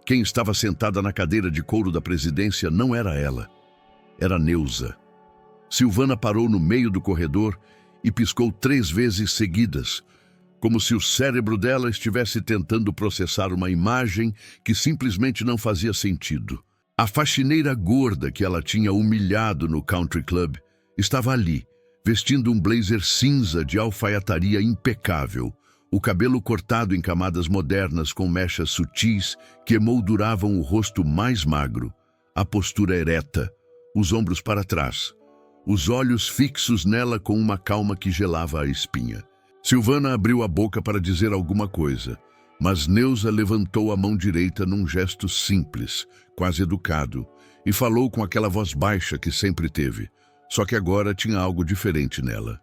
quem estava sentada na cadeira de couro da presidência não era ela, era Neuza. Silvana parou no meio do corredor e piscou 3 vezes seguidas, como se o cérebro dela estivesse tentando processar uma imagem que simplesmente não fazia sentido. A faxineira gorda que ela tinha humilhado no country club estava ali, vestindo um blazer cinza de alfaiataria impecável, o cabelo cortado em camadas modernas com mechas sutis que emolduravam o rosto mais magro, a postura ereta, os ombros para trás, os olhos fixos nela com uma calma que gelava a espinha. Silvana abriu a boca para dizer alguma coisa, mas Neuza levantou a mão direita num gesto simples, quase educado, e falou com aquela voz baixa que sempre teve, só que agora tinha algo diferente nela.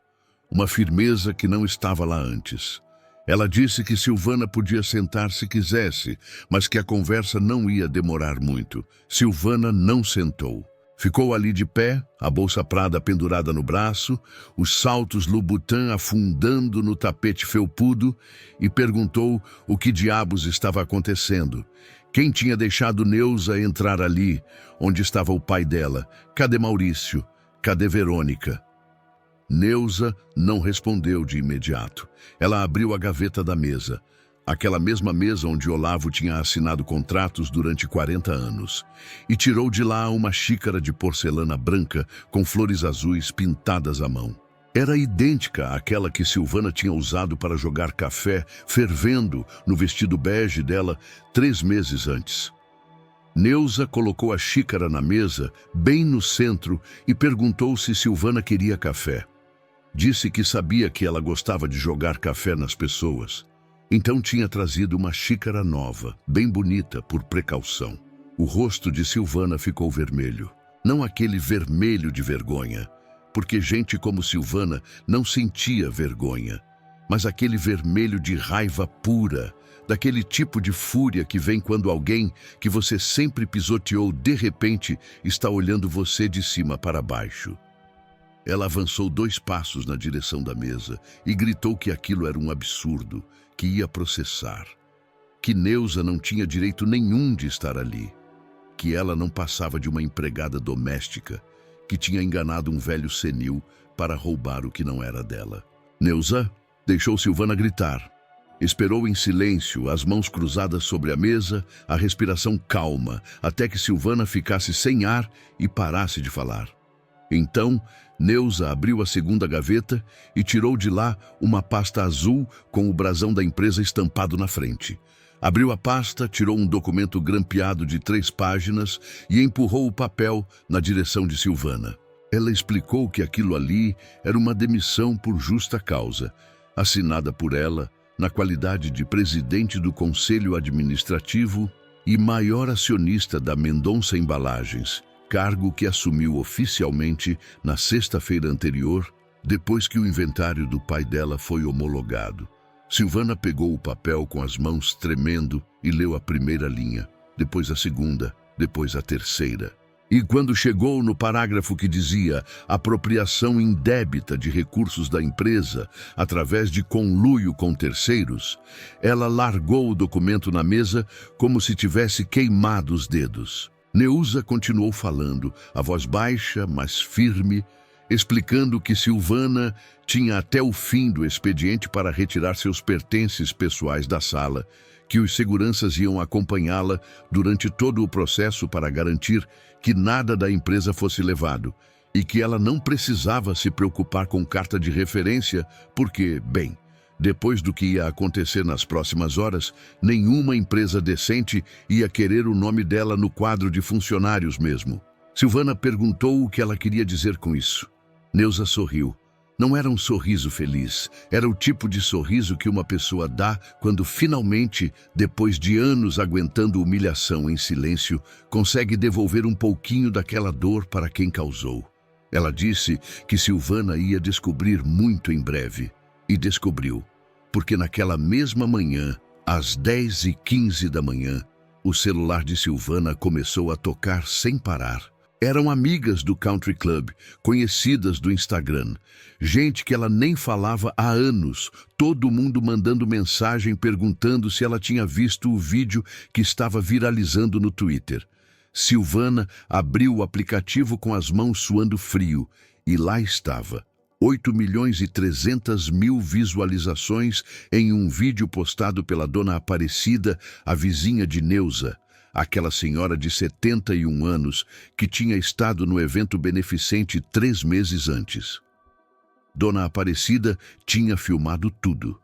Uma firmeza que não estava lá antes. Ela disse que Silvana podia sentar se quisesse, mas que a conversa não ia demorar muito. Silvana não sentou. Ficou ali de pé, a bolsa Prada pendurada no braço, os saltos Louboutin afundando no tapete felpudo, e perguntou o que diabos estava acontecendo. Quem tinha deixado Neuza entrar ali, onde estava o pai dela? Cadê Maurício? Cadê Verônica? Neuza não respondeu de imediato. Ela abriu a gaveta da mesa, aquela mesma mesa onde Olavo tinha assinado contratos durante 40 anos, e tirou de lá uma xícara de porcelana branca com flores azuis pintadas à mão. Era idêntica àquela que Silvana tinha usado para jogar café fervendo no vestido bege dela 3 meses antes. Neuza colocou a xícara na mesa, bem no centro, e perguntou se Silvana queria café. Disse que sabia que ela gostava de jogar café nas pessoas. Então tinha trazido uma xícara nova, bem bonita, por precaução. O rosto de Silvana ficou vermelho. Não aquele vermelho de vergonha, porque gente como Silvana não sentia vergonha, mas aquele vermelho de raiva pura, daquele tipo de fúria que vem quando alguém que você sempre pisoteou de repente está olhando você de cima para baixo. Ela avançou 2 passos na direção da mesa e gritou que aquilo era um absurdo, que ia processar, que Neuza não tinha direito nenhum de estar ali, que ela não passava de uma empregada doméstica, que tinha enganado um velho senil para roubar o que não era dela. Neuza deixou Silvana gritar. Esperou em silêncio, as mãos cruzadas sobre a mesa, a respiração calma, até que Silvana ficasse sem ar e parasse de falar. Então, Neuza abriu a segunda gaveta e tirou de lá uma pasta azul com o brasão da empresa estampado na frente. Abriu a pasta, tirou um documento grampeado de 3 páginas e empurrou o papel na direção de Silvana. Ela explicou que aquilo ali era uma demissão por justa causa, assinada por ela na qualidade de presidente do Conselho Administrativo e maior acionista da Mendonça Embalagens, cargo que assumiu oficialmente na sexta-feira anterior, depois que o inventário do pai dela foi homologado. Silvana pegou o papel com as mãos tremendo e leu a primeira linha, depois a segunda, depois a terceira. E quando chegou no parágrafo que dizia apropriação indébita de recursos da empresa através de conluio com terceiros, ela largou o documento na mesa como se tivesse queimado os dedos. Neuza continuou falando, a voz baixa, mas firme, explicando que Silvana tinha até o fim do expediente para retirar seus pertences pessoais da sala, que os seguranças iam acompanhá-la durante todo o processo para garantir que nada da empresa fosse levado e que ela não precisava se preocupar com carta de referência porque, bem, depois do que ia acontecer nas próximas horas, nenhuma empresa decente ia querer o nome dela no quadro de funcionários mesmo. Silvana perguntou o que ela queria dizer com isso. Neuza sorriu. Não era um sorriso feliz, era o tipo de sorriso que uma pessoa dá quando finalmente, depois de anos aguentando humilhação em silêncio, consegue devolver um pouquinho daquela dor para quem causou. Ela disse que Silvana ia descobrir muito em breve. E descobriu, porque naquela mesma manhã, às 10h15 da manhã, o celular de Silvana começou a tocar sem parar. Eram amigas do Country Club, conhecidas do Instagram, gente que ela nem falava há anos, todo mundo mandando mensagem perguntando se ela tinha visto o vídeo que estava viralizando no Twitter. Silvana abriu o aplicativo com as mãos suando frio e lá estava. 8.300.000 visualizações em um vídeo postado pela Dona Aparecida, a vizinha de Neuza, aquela senhora de 71 anos que tinha estado no evento beneficente 3 meses antes. Dona Aparecida tinha filmado tudo.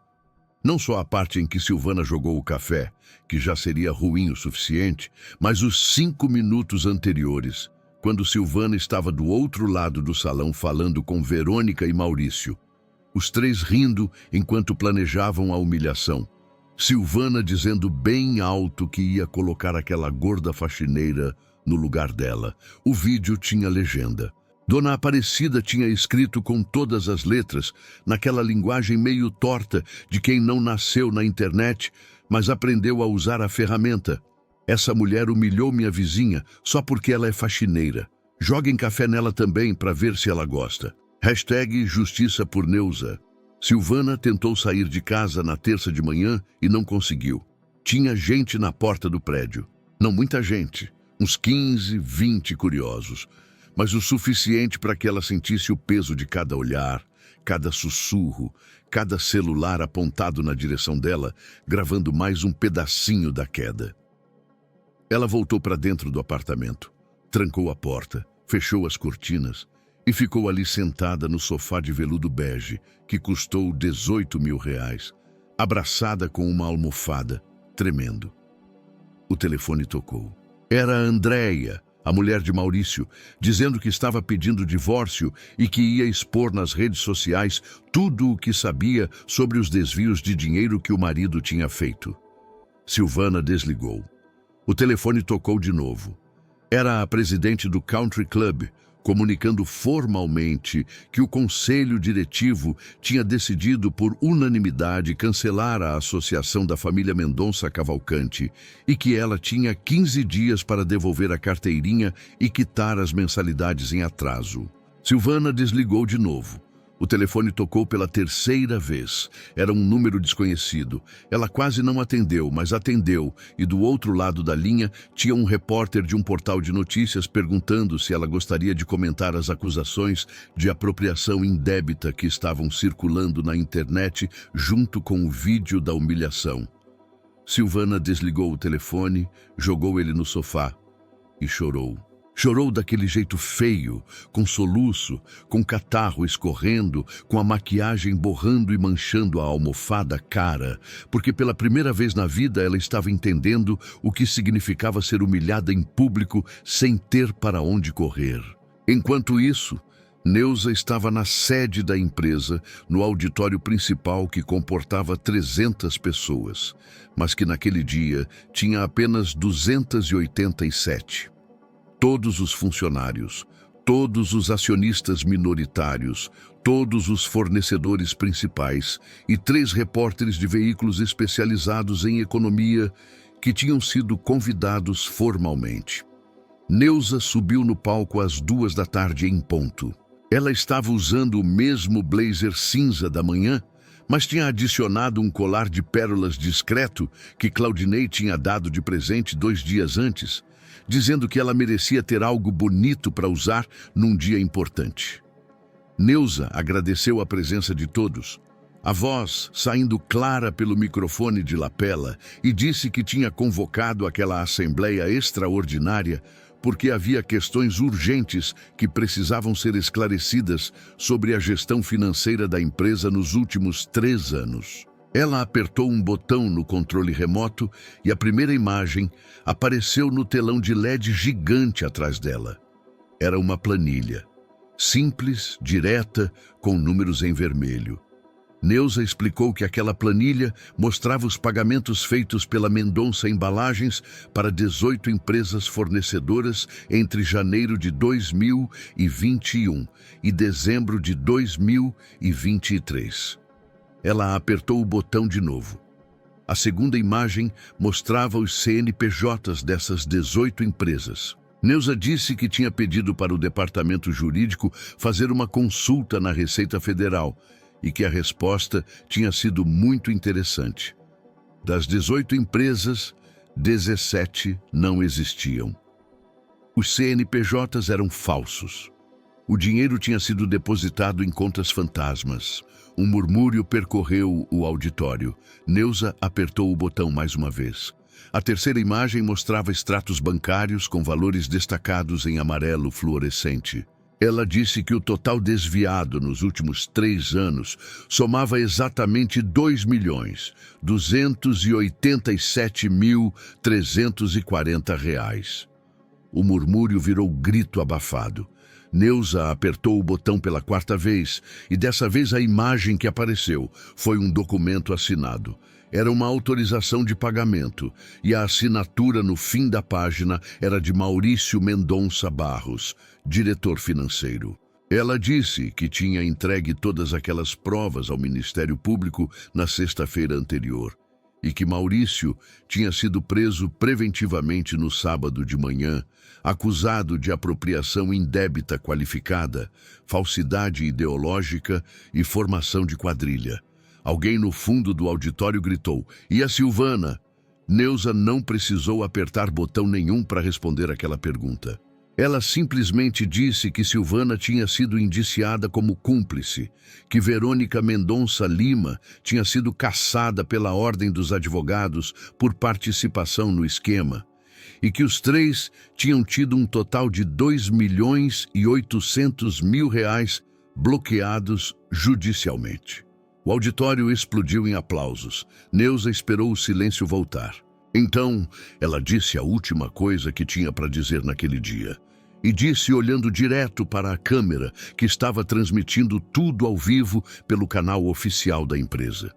Não só a parte em que Silvana jogou o café, que já seria ruim o suficiente, mas os 5 minutos anteriores, quando Silvana estava do outro lado do salão falando com Verônica e Maurício. Os 3 rindo enquanto planejavam a humilhação. Silvana dizendo bem alto que ia colocar aquela gorda faxineira no lugar dela. O vídeo tinha legenda. Dona Aparecida tinha escrito com todas as letras, naquela linguagem meio torta de quem não nasceu na internet, mas aprendeu a usar a ferramenta. Essa mulher humilhou minha vizinha só porque ela é faxineira. Joguem café nela também para ver se ela gosta. #Justiça por Neuza. Silvana tentou sair de casa na terça de manhã e não conseguiu. Tinha gente na porta do prédio. Não muita gente, uns 15, 20 curiosos. mas o suficiente para que ela sentisse o peso de cada olhar, cada sussurro, cada celular apontado na direção dela, gravando mais um pedacinho da queda. Ela voltou para dentro do apartamento, trancou a porta, fechou as cortinas e ficou ali sentada no sofá de veludo bege, que custou 18 mil reais, abraçada com uma almofada, tremendo. O telefone tocou. Era a Andréia, a mulher de Maurício, dizendo que estava pedindo divórcio e que ia expor nas redes sociais tudo o que sabia sobre os desvios de dinheiro que o marido tinha feito. Silvana desligou. O telefone tocou de novo. Era a presidente do Country Club, comunicando formalmente que o conselho diretivo tinha decidido por unanimidade cancelar a associação da família Mendonça Cavalcante e que ela tinha 15 dias para devolver a carteirinha e quitar as mensalidades em atraso. Silvana desligou de novo. O telefone tocou pela terceira vez. Era um número desconhecido. Ela quase não atendeu, mas atendeu, e do outro lado da linha tinha um repórter de um portal de notícias perguntando se ela gostaria de comentar as acusações de apropriação indébita que estavam circulando na internet junto com o vídeo da humilhação. Silvana desligou o telefone, jogou ele no sofá e chorou. Chorou daquele jeito feio, com soluço, com catarro escorrendo, com a maquiagem borrando e manchando a almofada cara, porque pela primeira vez na vida ela estava entendendo o que significava ser humilhada em público sem ter para onde correr. Enquanto isso, Neuza estava na sede da empresa, no auditório principal que comportava 300 pessoas, mas que naquele dia tinha apenas 287. Todos os funcionários, todos os acionistas minoritários, todos os fornecedores principais e 3 repórteres de veículos especializados em economia que tinham sido convidados formalmente. Neuza subiu no palco às 14h em ponto. Ela estava usando o mesmo blazer cinza da manhã, mas tinha adicionado um colar de pérolas discreto que Claudinei tinha dado de presente 2 dias antes, dizendo que ela merecia ter algo bonito para usar num dia importante. Neuza agradeceu a presença de todos, a voz saindo clara pelo microfone de lapela, e disse que tinha convocado aquela assembleia extraordinária porque havia questões urgentes que precisavam ser esclarecidas sobre a gestão financeira da empresa nos últimos 3 anos. Ela apertou um botão no controle remoto e a primeira imagem apareceu no telão de LED gigante atrás dela. Era uma planilha, simples, direta, com números em vermelho. Neuza explicou que aquela planilha mostrava os pagamentos feitos pela Mendonça Embalagens para 18 empresas fornecedoras entre janeiro de 2021 e dezembro de 2023. Ela apertou o botão de novo. A segunda imagem mostrava os CNPJs dessas 18 empresas. Neuza disse que tinha pedido para o departamento jurídico fazer uma consulta na Receita Federal e que a resposta tinha sido muito interessante. Das 18 empresas, 17 não existiam. Os CNPJs eram falsos. O dinheiro tinha sido depositado em contas fantasmas. Um murmúrio percorreu o auditório. Neuza apertou o botão mais uma vez. A terceira imagem mostrava extratos bancários com valores destacados em amarelo fluorescente. Ela disse que o total desviado nos últimos 3 anos somava exatamente R$ 2.287.340. O murmúrio virou grito abafado. Neuza apertou o botão pela 4ª vez e dessa vez a imagem que apareceu foi um documento assinado. Era uma autorização de pagamento e a assinatura no fim da página era de Maurício Mendonça Barros, diretor financeiro. Ela disse que tinha entregue todas aquelas provas ao Ministério Público na sexta-feira anterior e que Maurício tinha sido preso preventivamente no sábado de manhã, acusado de apropriação indébita qualificada, falsidade ideológica e formação de quadrilha. Alguém no fundo do auditório gritou: "E a Silvana?" Neuza não precisou apertar botão nenhum para responder aquela pergunta. Ela simplesmente disse que Silvana tinha sido indiciada como cúmplice, que Verônica Mendonça Lima tinha sido cassada pela Ordem dos Advogados por participação no esquema, e que os três tinham tido um total de R$ 2.800.000 bloqueados judicialmente. O auditório explodiu em aplausos. Neuza esperou o silêncio voltar. Então, ela disse a última coisa que tinha para dizer naquele dia. E disse olhando direto para a câmera que estava transmitindo tudo ao vivo pelo canal oficial da empresa.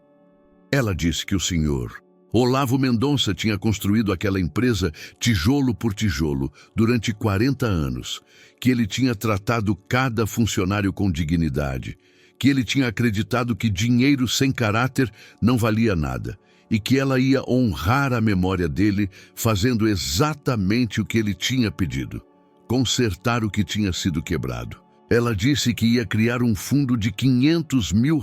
Ela disse que o senhor Olavo Mendonça tinha construído aquela empresa tijolo por tijolo durante 40 anos, que ele tinha tratado cada funcionário com dignidade, que ele tinha acreditado que dinheiro sem caráter não valia nada, e que ela ia honrar a memória dele fazendo exatamente o que ele tinha pedido, consertar o que tinha sido quebrado. Ela disse que ia criar um fundo de R$ 500 mil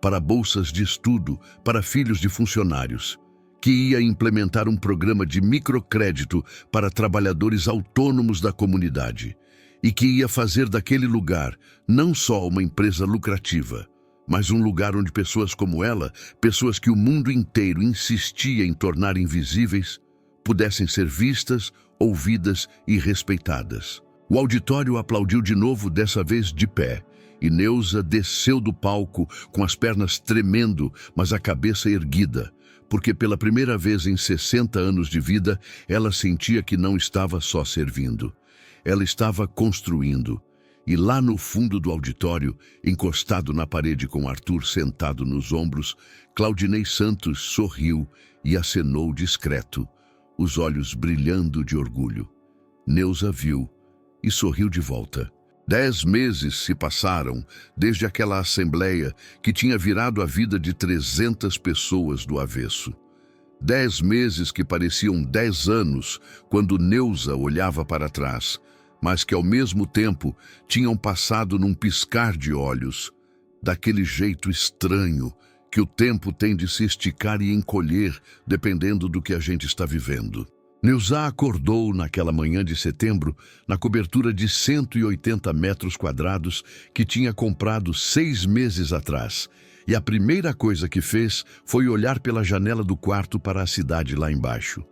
para bolsas de estudo para filhos de funcionários, que ia implementar um programa de microcrédito para trabalhadores autônomos da comunidade e que ia fazer daquele lugar não só uma empresa lucrativa, mas um lugar onde pessoas como ela, pessoas que o mundo inteiro insistia em tornar invisíveis, pudessem ser vistas, ouvidas e respeitadas. O auditório aplaudiu de novo, dessa vez de pé, e Neuza desceu do palco com as pernas tremendo, mas a cabeça erguida, porque pela primeira vez em 60 anos de vida, ela sentia que não estava só servindo. Ela estava construindo. E lá no fundo do auditório, encostado na parede com Arthur sentado nos ombros, Claudinei Santos sorriu e acenou discreto, os olhos brilhando de orgulho. Neuza viu e sorriu de volta. 10 meses se passaram desde aquela assembleia que tinha virado a vida de 300 pessoas do avesso. 10 meses que pareciam 10 anos quando Neuza olhava para trás, mas que ao mesmo tempo tinham passado num piscar de olhos, daquele jeito estranho que o tempo tem de se esticar e encolher dependendo do que a gente está vivendo. Neuza acordou naquela manhã de setembro na cobertura de 180 metros quadrados que tinha comprado 6 meses atrás, e a primeira coisa que fez foi olhar pela janela do quarto para a cidade lá embaixo.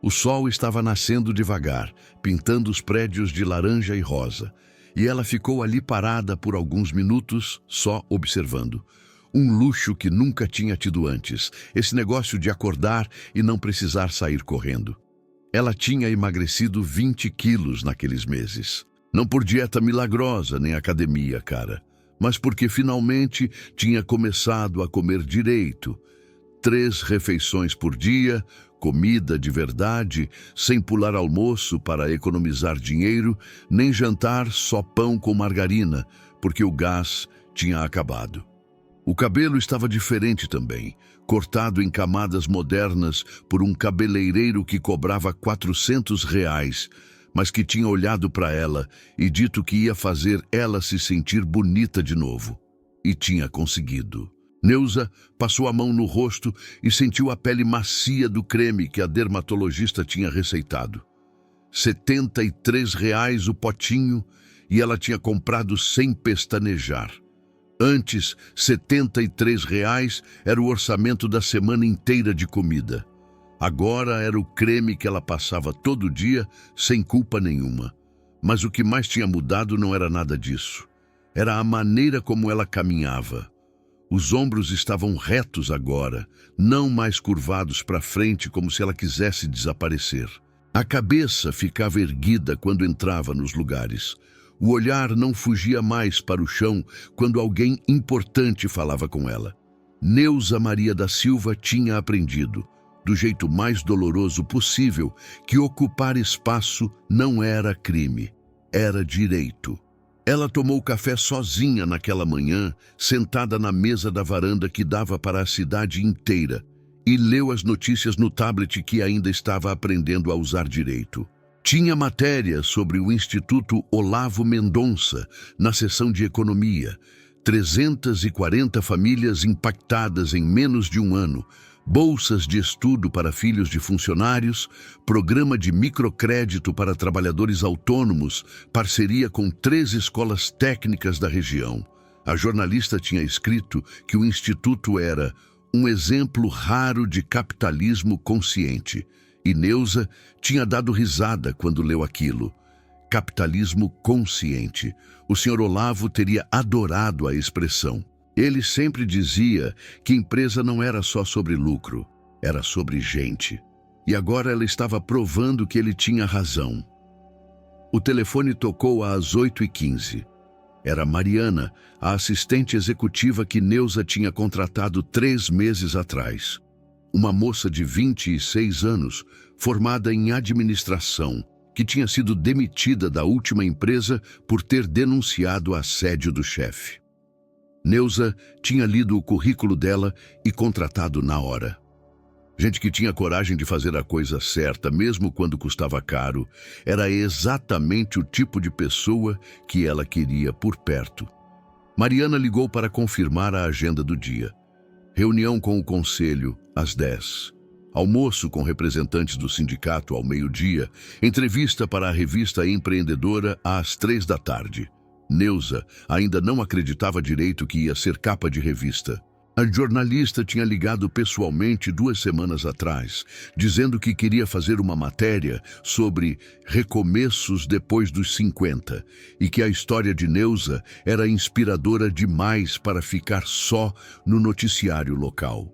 O sol estava nascendo devagar, pintando os prédios de laranja e rosa, e ela ficou ali parada por alguns minutos, só observando. Um luxo que nunca tinha tido antes, esse negócio de acordar e não precisar sair correndo. Ela tinha emagrecido 20 quilos naqueles meses. Não por dieta milagrosa nem academia, cara, mas porque finalmente tinha começado a comer direito. 3 refeições por dia, comida de verdade, sem pular almoço para economizar dinheiro, nem jantar só pão com margarina, porque o gás tinha acabado. O cabelo estava diferente também, cortado em camadas modernas por um cabeleireiro que cobrava R$ 400, mas que tinha olhado para ela e dito que ia fazer ela se sentir bonita de novo. E tinha conseguido. Neuza passou a mão no rosto e sentiu a pele macia do creme que a dermatologista tinha receitado. R$ 73 o potinho, e ela tinha comprado sem pestanejar. Antes, R$ 73 era o orçamento da semana inteira de comida. Agora era o creme que ela passava todo dia, sem culpa nenhuma. Mas o que mais tinha mudado não era nada disso. Era a maneira como ela caminhava. Os ombros estavam retos agora, não mais curvados para frente como se ela quisesse desaparecer. A cabeça ficava erguida quando entrava nos lugares. O olhar não fugia mais para o chão quando alguém importante falava com ela. Neuza Maria da Silva tinha aprendido, do jeito mais doloroso possível, que ocupar espaço não era crime, era direito. Ela tomou café sozinha naquela manhã, sentada na mesa da varanda que dava para a cidade inteira, e leu as notícias no tablet que ainda estava aprendendo a usar direito. Tinha matéria sobre o Instituto Olavo Mendonça na seção de economia. 340 famílias impactadas em menos de um ano, bolsas de estudo para filhos de funcionários, programa de microcrédito para trabalhadores autônomos, parceria com 3 escolas técnicas da região. A jornalista tinha escrito que o instituto era um exemplo raro de capitalismo consciente, e Neuza tinha dado risada quando leu aquilo. Capitalismo consciente. O Sr. Olavo teria adorado a expressão. Ele sempre dizia que empresa não era só sobre lucro, era sobre gente. E agora ela estava provando que ele tinha razão. O telefone tocou às 8h15. Era Mariana, a assistente executiva que Neuza tinha contratado 3 meses atrás. Uma moça de 26 anos, formada em administração, que tinha sido demitida da última empresa por ter denunciado assédio do chefe. Neuza tinha lido o currículo dela e contratado na hora. Gente que tinha coragem de fazer a coisa certa, mesmo quando custava caro, era exatamente o tipo de pessoa que ela queria por perto. Mariana ligou para confirmar a agenda do dia. Reunião com o conselho, às 10. Almoço com representantes do sindicato ao meio-dia. Entrevista para a revista Empreendedora às 3 da tarde. Neuza ainda não acreditava direito que ia ser capa de revista. A jornalista tinha ligado pessoalmente 2 semanas atrás, dizendo que queria fazer uma matéria sobre recomeços depois dos 50 e que a história de Neuza era inspiradora demais para ficar só no noticiário local.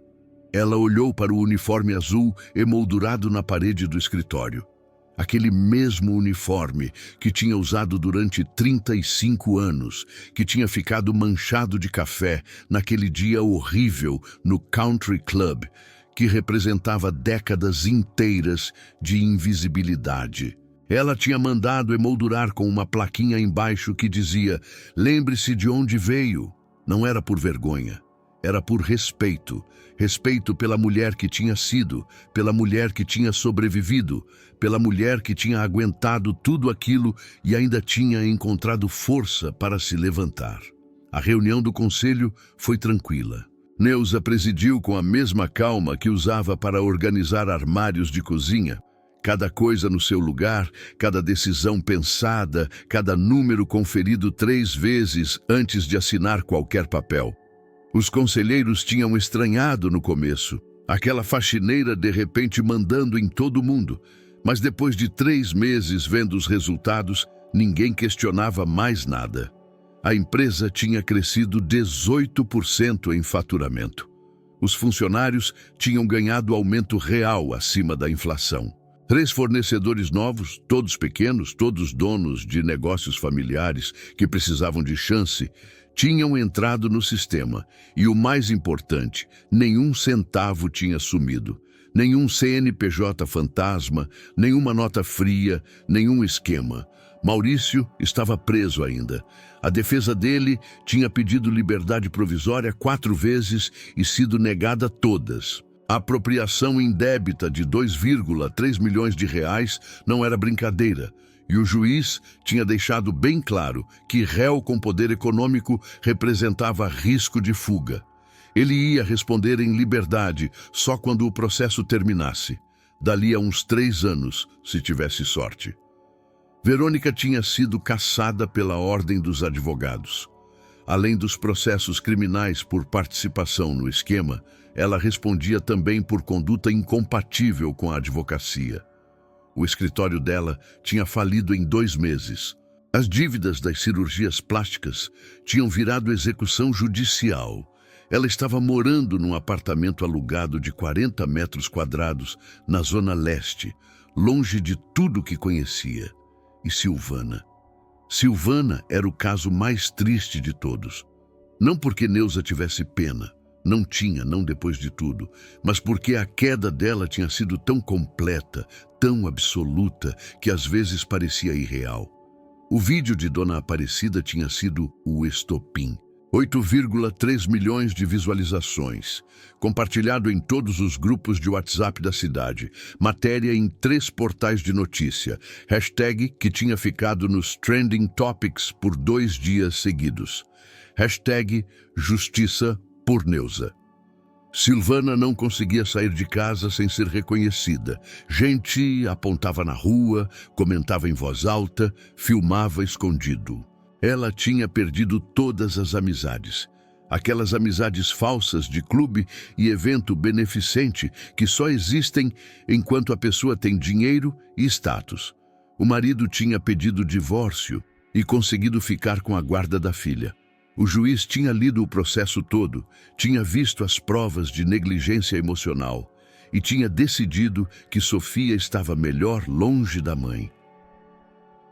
Ela olhou para o uniforme azul emoldurado na parede do escritório. Aquele mesmo uniforme que tinha usado durante 35 anos, que tinha ficado manchado de café naquele dia horrível no Country Club, que representava décadas inteiras de invisibilidade. Ela tinha mandado emoldurar com uma plaquinha embaixo que dizia: "Lembre-se de onde veio". Não era por vergonha. Era por respeito. Respeito pela mulher que tinha sido, pela mulher que tinha sobrevivido, pela mulher que tinha aguentado tudo aquilo e ainda tinha encontrado força para se levantar. A reunião do conselho foi tranquila. Neuza presidiu com a mesma calma que usava para organizar armários de cozinha. Cada coisa no seu lugar, cada decisão pensada, cada número conferido 3 vezes antes de assinar qualquer papel. Os conselheiros tinham estranhado no começo, aquela faxineira de repente mandando em todo mundo, mas depois de 3 meses vendo os resultados, ninguém questionava mais nada. A empresa tinha crescido 18% em faturamento. Os funcionários tinham ganhado aumento real acima da inflação. 3 fornecedores novos, todos pequenos, todos donos de negócios familiares que precisavam de chance, tinham entrado no sistema e, o mais importante, nenhum centavo tinha sumido. Nenhum CNPJ fantasma, nenhuma nota fria, nenhum esquema. Maurício estava preso ainda. A defesa dele tinha pedido liberdade provisória 4 vezes e sido negada todas. A apropriação indébita de 2,3 milhões de reais não era brincadeira. E o juiz tinha deixado bem claro que réu com poder econômico representava risco de fuga. Ele ia responder em liberdade só quando o processo terminasse. Dali a uns 3 anos, se tivesse sorte. Verônica tinha sido cassada pela Ordem dos Advogados. Além dos processos criminais por participação no esquema, ela respondia também por conduta incompatível com a advocacia. O escritório dela tinha falido em 2 meses. As dívidas das cirurgias plásticas tinham virado execução judicial. Ela estava morando num apartamento alugado de 40 metros quadrados na Zona Leste, longe de tudo que conhecia. E Silvana? Silvana era o caso mais triste de todos. Não porque Neuza tivesse pena. Não tinha, não depois de tudo, mas porque a queda dela tinha sido tão completa, tão absoluta, que às vezes parecia irreal. O vídeo de Dona Aparecida tinha sido o estopim. 8,3 milhões de visualizações, compartilhado em todos os grupos de WhatsApp da cidade, matéria em 3 portais de notícia, hashtag que tinha ficado nos Trending Topics por 2 dias seguidos, hashtag Justiça por Neuza. Silvana não conseguia sair de casa sem ser reconhecida. Gente apontava na rua, comentava em voz alta, filmava escondido. Ela tinha perdido todas as amizades. Aquelas amizades falsas de clube e evento beneficente que só existem enquanto a pessoa tem dinheiro e status. O marido tinha pedido divórcio e conseguido ficar com a guarda da filha. O juiz tinha lido o processo todo, tinha visto as provas de negligência emocional e tinha decidido que Sofia estava melhor longe da mãe.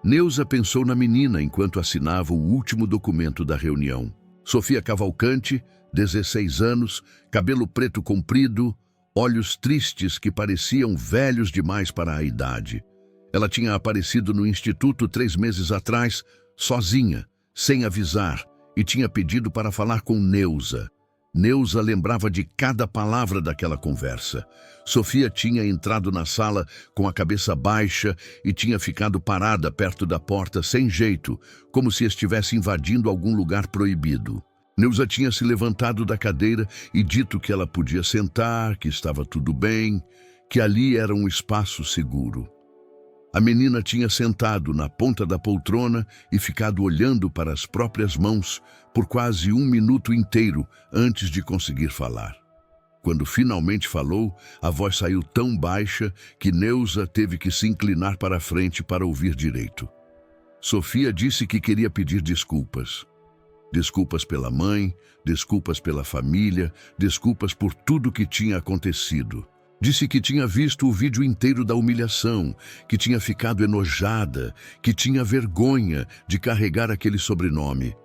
Neuza pensou na menina enquanto assinava o último documento da reunião. Sofia Cavalcante, 16 anos, cabelo preto comprido, olhos tristes que pareciam velhos demais para a idade. Ela tinha aparecido no instituto 3 meses atrás, sozinha, sem avisar, e tinha pedido para falar com Neuza. Neuza lembrava de cada palavra daquela conversa. Sofia tinha entrado na sala com a cabeça baixa e tinha ficado parada perto da porta sem jeito, como se estivesse invadindo algum lugar proibido. Neuza tinha se levantado da cadeira e dito que ela podia sentar, que estava tudo bem, que ali era um espaço seguro. A menina tinha sentado na ponta da poltrona e ficado olhando para as próprias mãos por quase 1 minuto inteiro antes de conseguir falar. Quando finalmente falou, a voz saiu tão baixa que Neuza teve que se inclinar para a frente para ouvir direito. Sofia disse que queria pedir desculpas. Desculpas pela mãe, desculpas pela família, desculpas por tudo que tinha acontecido. Disse que tinha visto o vídeo inteiro da humilhação, que tinha ficado enojada, que tinha vergonha de carregar aquele sobrenome.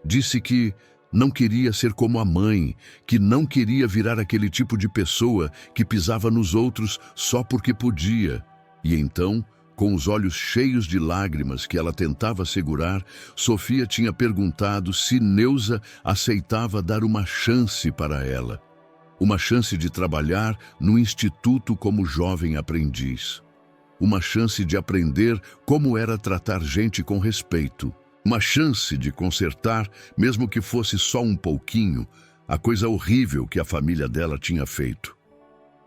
Disse que não queria ser como a mãe, que não queria virar aquele tipo de pessoa que pisava nos outros só porque podia. E então, com os olhos cheios de lágrimas que ela tentava segurar, Sofia tinha perguntado se Neuza aceitava dar uma chance para ela. Uma chance de trabalhar no instituto como jovem aprendiz. Uma chance de aprender como era tratar gente com respeito. Uma chance de consertar, mesmo que fosse só um pouquinho, a coisa horrível que a família dela tinha feito.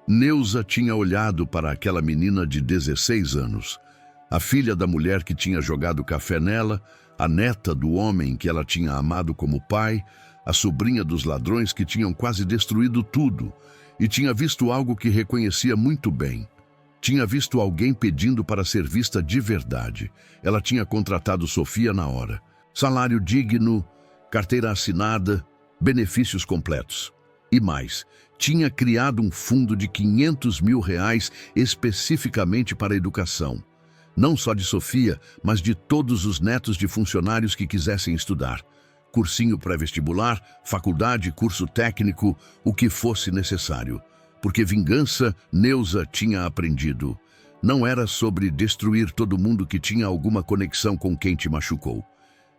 Neuza tinha olhado para aquela menina de 16 anos, a filha da mulher que tinha jogado café nela, a neta do homem que ela tinha amado como pai, a sobrinha dos ladrões que tinham quase destruído tudo, e tinha visto algo que reconhecia muito bem. Tinha visto alguém pedindo para ser vista de verdade. Ela tinha contratado Sofia na hora. Salário digno, carteira assinada, benefícios completos. E mais, tinha criado um fundo de R$500 mil especificamente para a educação. Não só de Sofia, mas de todos os netos de funcionários que quisessem estudar. Cursinho pré-vestibular, faculdade, curso técnico, o que fosse necessário. Porque vingança, Neuza tinha aprendido. Não era sobre destruir todo mundo que tinha alguma conexão com quem te machucou.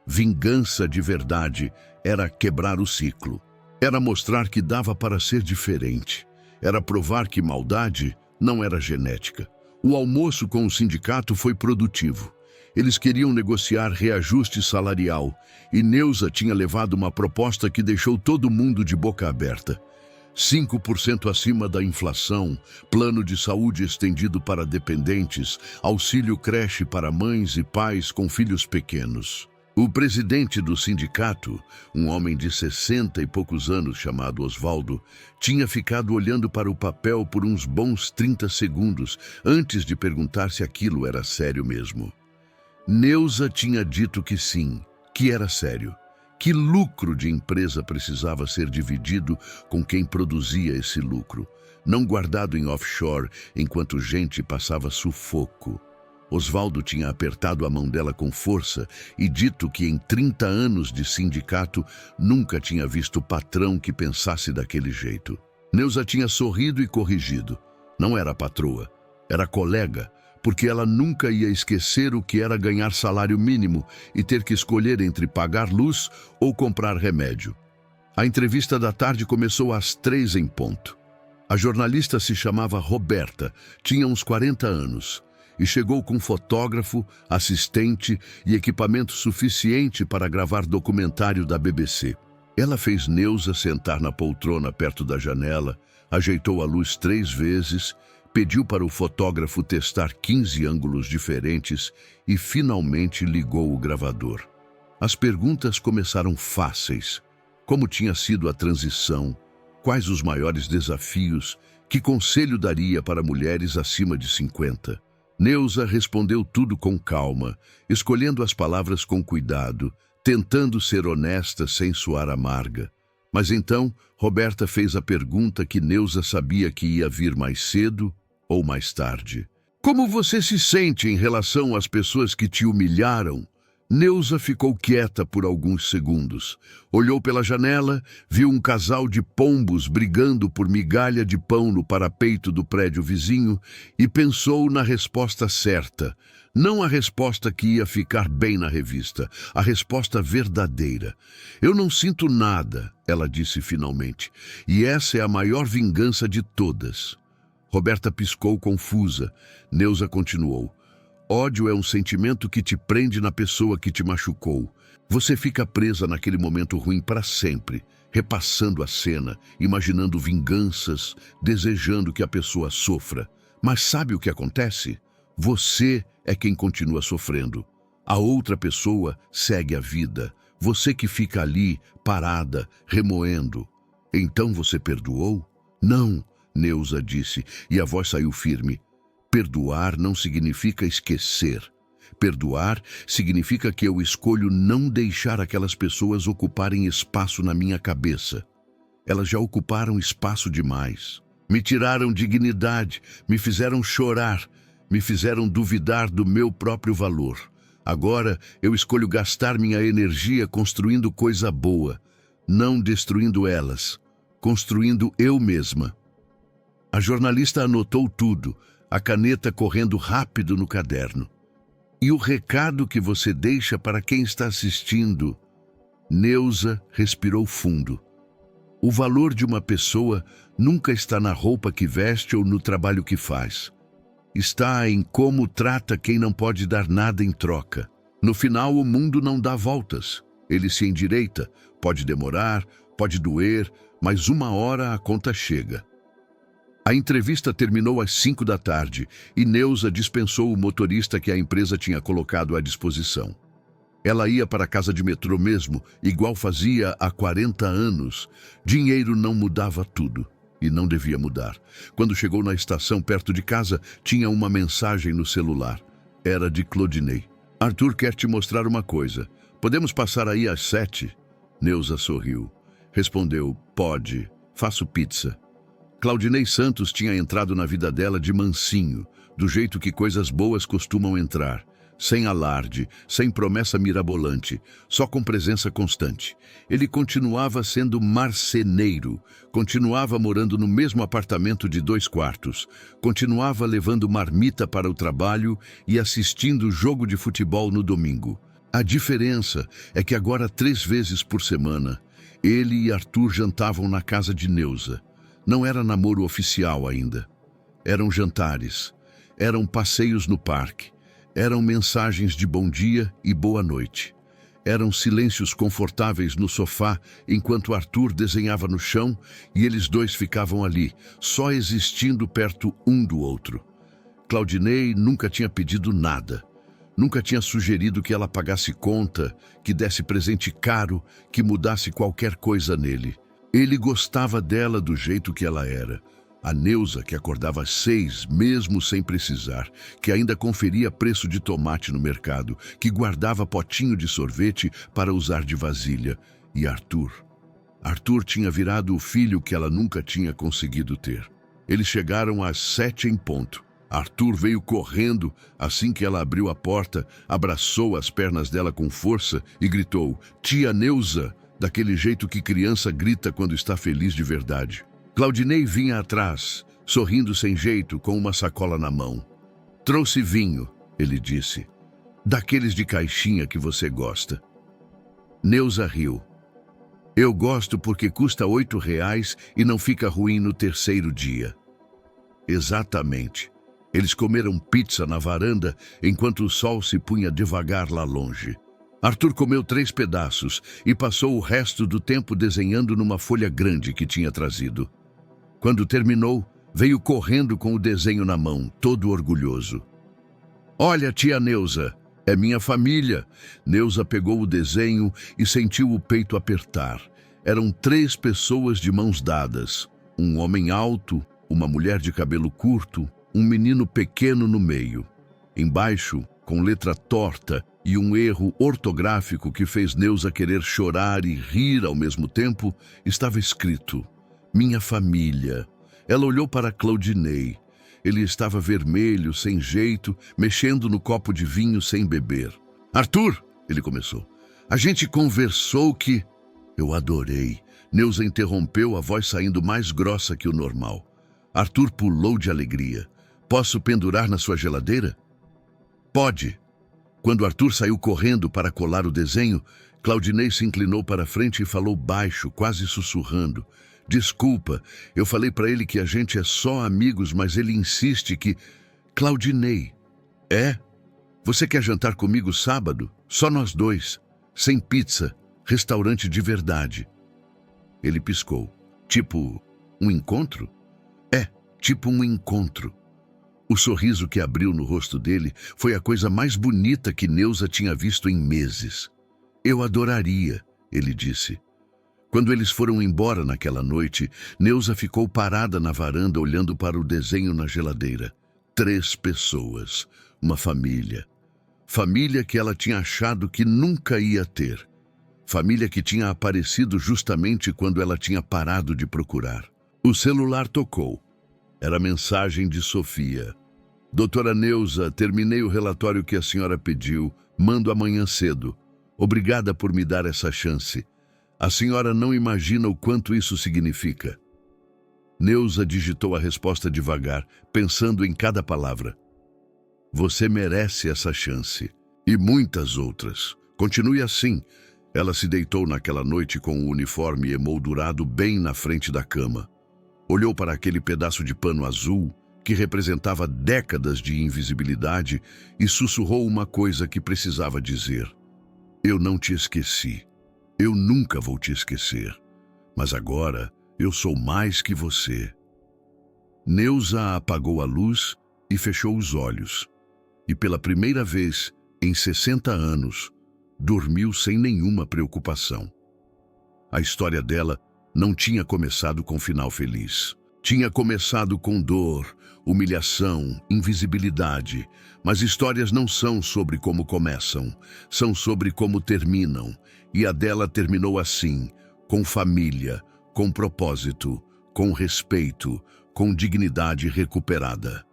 Vingança de verdade era quebrar o ciclo. Era mostrar que dava para ser diferente. Era provar que maldade não era genética. O almoço com o sindicato foi produtivo. Eles queriam negociar reajuste salarial e Neuza tinha levado uma proposta que deixou todo mundo de boca aberta. 5% acima da inflação, plano de saúde estendido para dependentes, auxílio creche para mães e pais com filhos pequenos. O presidente do sindicato, um homem de 60 e poucos anos chamado Osvaldo, tinha ficado olhando para o papel por uns bons 30 segundos antes de perguntar se aquilo era sério mesmo. Neuza tinha dito que sim, que era sério. Que lucro de empresa precisava ser dividido com quem produzia esse lucro, não guardado em offshore enquanto gente passava sufoco. Osvaldo tinha apertado a mão dela com força e dito que em 30 anos de sindicato nunca tinha visto patrão que pensasse daquele jeito. Neuza tinha sorrido e corrigido. Não era patroa, era colega, porque ela nunca ia esquecer o que era ganhar salário mínimo e ter que escolher entre pagar luz ou comprar remédio. A entrevista da tarde começou às 3 em ponto. A jornalista se chamava Roberta, tinha uns 40 anos, e chegou com fotógrafo, assistente e equipamento suficiente para gravar documentário da BBC. Ela fez Neuza sentar na poltrona perto da janela, ajeitou a luz 3 vezes, pediu para o fotógrafo testar 15 ângulos diferentes e finalmente ligou o gravador. As perguntas começaram fáceis. Como tinha sido a transição? Quais os maiores desafios? Que conselho daria para mulheres acima de 50? Neuza respondeu tudo com calma, escolhendo as palavras com cuidado, tentando ser honesta sem soar amarga. Mas então, Roberta fez a pergunta que Neuza sabia que ia vir mais cedo ou mais tarde. Como você se sente em relação às pessoas que te humilharam? Neuza ficou quieta por alguns segundos. Olhou pela janela, viu um casal de pombos brigando por migalha de pão no parapeito do prédio vizinho e pensou na resposta certa. Não a resposta que ia ficar bem na revista, a resposta verdadeira. Eu não sinto nada, ela disse finalmente, e essa é a maior vingança de todas. Roberta piscou confusa. Neuza continuou. Ódio é um sentimento que te prende na pessoa que te machucou. Você fica presa naquele momento ruim para sempre, repassando a cena, imaginando vinganças, desejando que a pessoa sofra. Mas sabe o que acontece? Você é quem continua sofrendo. A outra pessoa segue a vida. Você que fica ali, parada, remoendo. Então você perdoou? Não, Neuza disse, e a voz saiu firme. Perdoar não significa esquecer. Perdoar significa que eu escolho não deixar aquelas pessoas ocuparem espaço na minha cabeça. Elas já ocuparam espaço demais. Me tiraram dignidade, me fizeram chorar, me fizeram duvidar do meu próprio valor. Agora eu escolho gastar minha energia construindo coisa boa, não destruindo elas, construindo eu mesma. A jornalista anotou tudo, a caneta correndo rápido no caderno. E o recado que você deixa para quem está assistindo? Neuza respirou fundo. O valor de uma pessoa nunca está na roupa que veste ou no trabalho que faz. Está em como trata quem não pode dar nada em troca. No final, o mundo não dá voltas. Ele se endireita. Pode demorar, pode doer, mas uma hora a conta chega. A entrevista terminou às 5 da tarde e Neuza dispensou o motorista que a empresa tinha colocado à disposição. Ela ia para a casa de metrô mesmo, igual fazia há 40 anos. Dinheiro não mudava tudo, e não devia mudar. Quando chegou na estação perto de casa, tinha uma mensagem no celular. Era de Claudinei. Arthur quer te mostrar uma coisa. Podemos passar aí às 7? Neuza sorriu. Respondeu, pode, faço pizza. Claudinei Santos tinha entrado na vida dela de mansinho, do jeito que coisas boas costumam entrar, sem alarde, sem promessa mirabolante, só com presença constante. Ele continuava sendo marceneiro, continuava morando no mesmo apartamento de 2 quartos, continuava levando marmita para o trabalho e assistindo jogo de futebol no domingo. A diferença é que agora 3 vezes por semana, ele e Arthur jantavam na casa de Neuza. Não era namoro oficial ainda. Eram jantares, eram passeios no parque, eram mensagens de bom dia e boa noite. Eram silêncios confortáveis no sofá enquanto Arthur desenhava no chão e eles dois ficavam ali, só existindo perto um do outro. Claudinei nunca tinha pedido nada. Nunca tinha sugerido que ela pagasse conta, que desse presente caro, que mudasse qualquer coisa nele. Ele gostava dela do jeito que ela era. A Neuza, que acordava às 6, mesmo sem precisar, que ainda conferia preço de tomate no mercado, que guardava potinho de sorvete para usar de vasilha. E Arthur. Arthur tinha virado o filho que ela nunca tinha conseguido ter. Eles chegaram às 7 em ponto. Arthur veio correndo assim que ela abriu a porta, abraçou as pernas dela com força e gritou, Tia Neuza! Daquele jeito que criança grita quando está feliz de verdade. Claudinei vinha atrás, sorrindo sem jeito, com uma sacola na mão. Trouxe vinho, ele disse. Daqueles de caixinha que você gosta. Neuza riu. Eu gosto porque custa R$ 8 e não fica ruim no 3º dia. Exatamente. Eles comeram pizza na varanda enquanto o sol se punha devagar lá longe. Arthur comeu 3 pedaços e passou o resto do tempo desenhando numa folha grande que tinha trazido. Quando terminou, veio correndo com o desenho na mão, todo orgulhoso. Olha, tia Neuza, é minha família. Neuza pegou o desenho e sentiu o peito apertar. Eram 3 pessoas de mãos dadas. Um homem alto, uma mulher de cabelo curto, um menino pequeno no meio. Embaixo, com letra torta e um erro ortográfico que fez Neuza querer chorar e rir ao mesmo tempo, estava escrito: minha família. Ela olhou para Claudinei. Ele estava vermelho, sem jeito, mexendo no copo de vinho sem beber. Arthur, ele começou, a gente conversou que... Eu adorei. Neuza interrompeu, a voz saindo mais grossa que o normal. Arthur pulou de alegria. Posso pendurar na sua geladeira? Pode. Quando Arthur saiu correndo para colar o desenho, Claudinei se inclinou para a frente e falou baixo, quase sussurrando. Desculpa, eu falei para ele que a gente é só amigos, mas ele insiste que... Claudinei. É? Você quer jantar comigo sábado? Só nós 2. Sem pizza. Restaurante de verdade. Ele piscou. Tipo, um encontro? É, tipo um encontro. O sorriso que abriu no rosto dele foi a coisa mais bonita que Neuza tinha visto em meses. Eu adoraria, ele disse. Quando eles foram embora naquela noite, Neuza ficou parada na varanda olhando para o desenho na geladeira. 3 pessoas, uma família. Família que ela tinha achado que nunca ia ter. Família que tinha aparecido justamente quando ela tinha parado de procurar. O celular tocou. Era a mensagem de Sofia. Doutora Neuza, terminei o relatório que a senhora pediu. Mando amanhã cedo. Obrigada por me dar essa chance. A senhora não imagina o quanto isso significa. Neuza digitou a resposta devagar, pensando em cada palavra. Você merece essa chance. E muitas outras. Continue assim. Ela se deitou naquela noite com o uniforme emoldurado bem na frente da cama. Olhou para aquele pedaço de pano azul, que representava décadas de invisibilidade, e sussurrou uma coisa que precisava dizer. Eu não te esqueci. Eu nunca vou te esquecer. Mas agora eu sou mais que você. Neuza apagou a luz e fechou os olhos. E pela primeira vez em 60 anos, dormiu sem nenhuma preocupação. A história dela não tinha começado com final feliz. Tinha começado com dor, humilhação, invisibilidade. Mas histórias não são sobre como começam, são sobre como terminam. E a dela terminou assim, com família, com propósito, com respeito, com dignidade recuperada.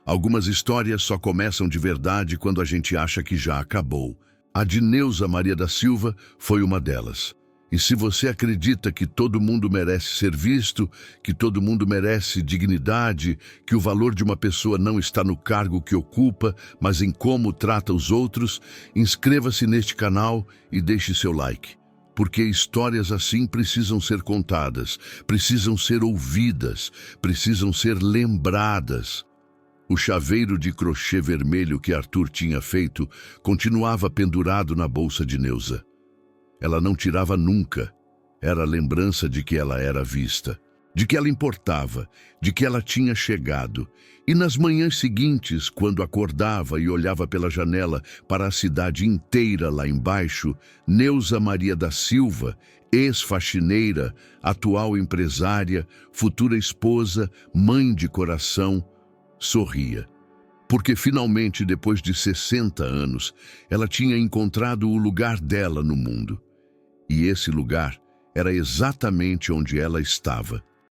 Algumas histórias só começam de verdade quando a gente acha que já acabou. A de Neuza Maria da Silva foi uma delas. E se você acredita que todo mundo merece ser visto, que todo mundo merece dignidade, que o valor de uma pessoa não está no cargo que ocupa, mas em como trata os outros, inscreva-se neste canal e deixe seu like. Porque histórias assim precisam ser contadas, precisam ser ouvidas, precisam ser lembradas. O chaveiro de crochê vermelho que Arthur tinha feito continuava pendurado na bolsa de Neuza. Ela não tirava nunca. Era a lembrança de que ela era vista, de que ela importava, de que ela tinha chegado. E nas manhãs seguintes, quando acordava e olhava pela janela para a cidade inteira lá embaixo, Neuza Maria da Silva, ex-faxineira, atual empresária, futura esposa, mãe de coração, sorria. Porque finalmente, depois de 60 anos, ela tinha encontrado o lugar dela no mundo. E esse lugar era exatamente onde ela estava,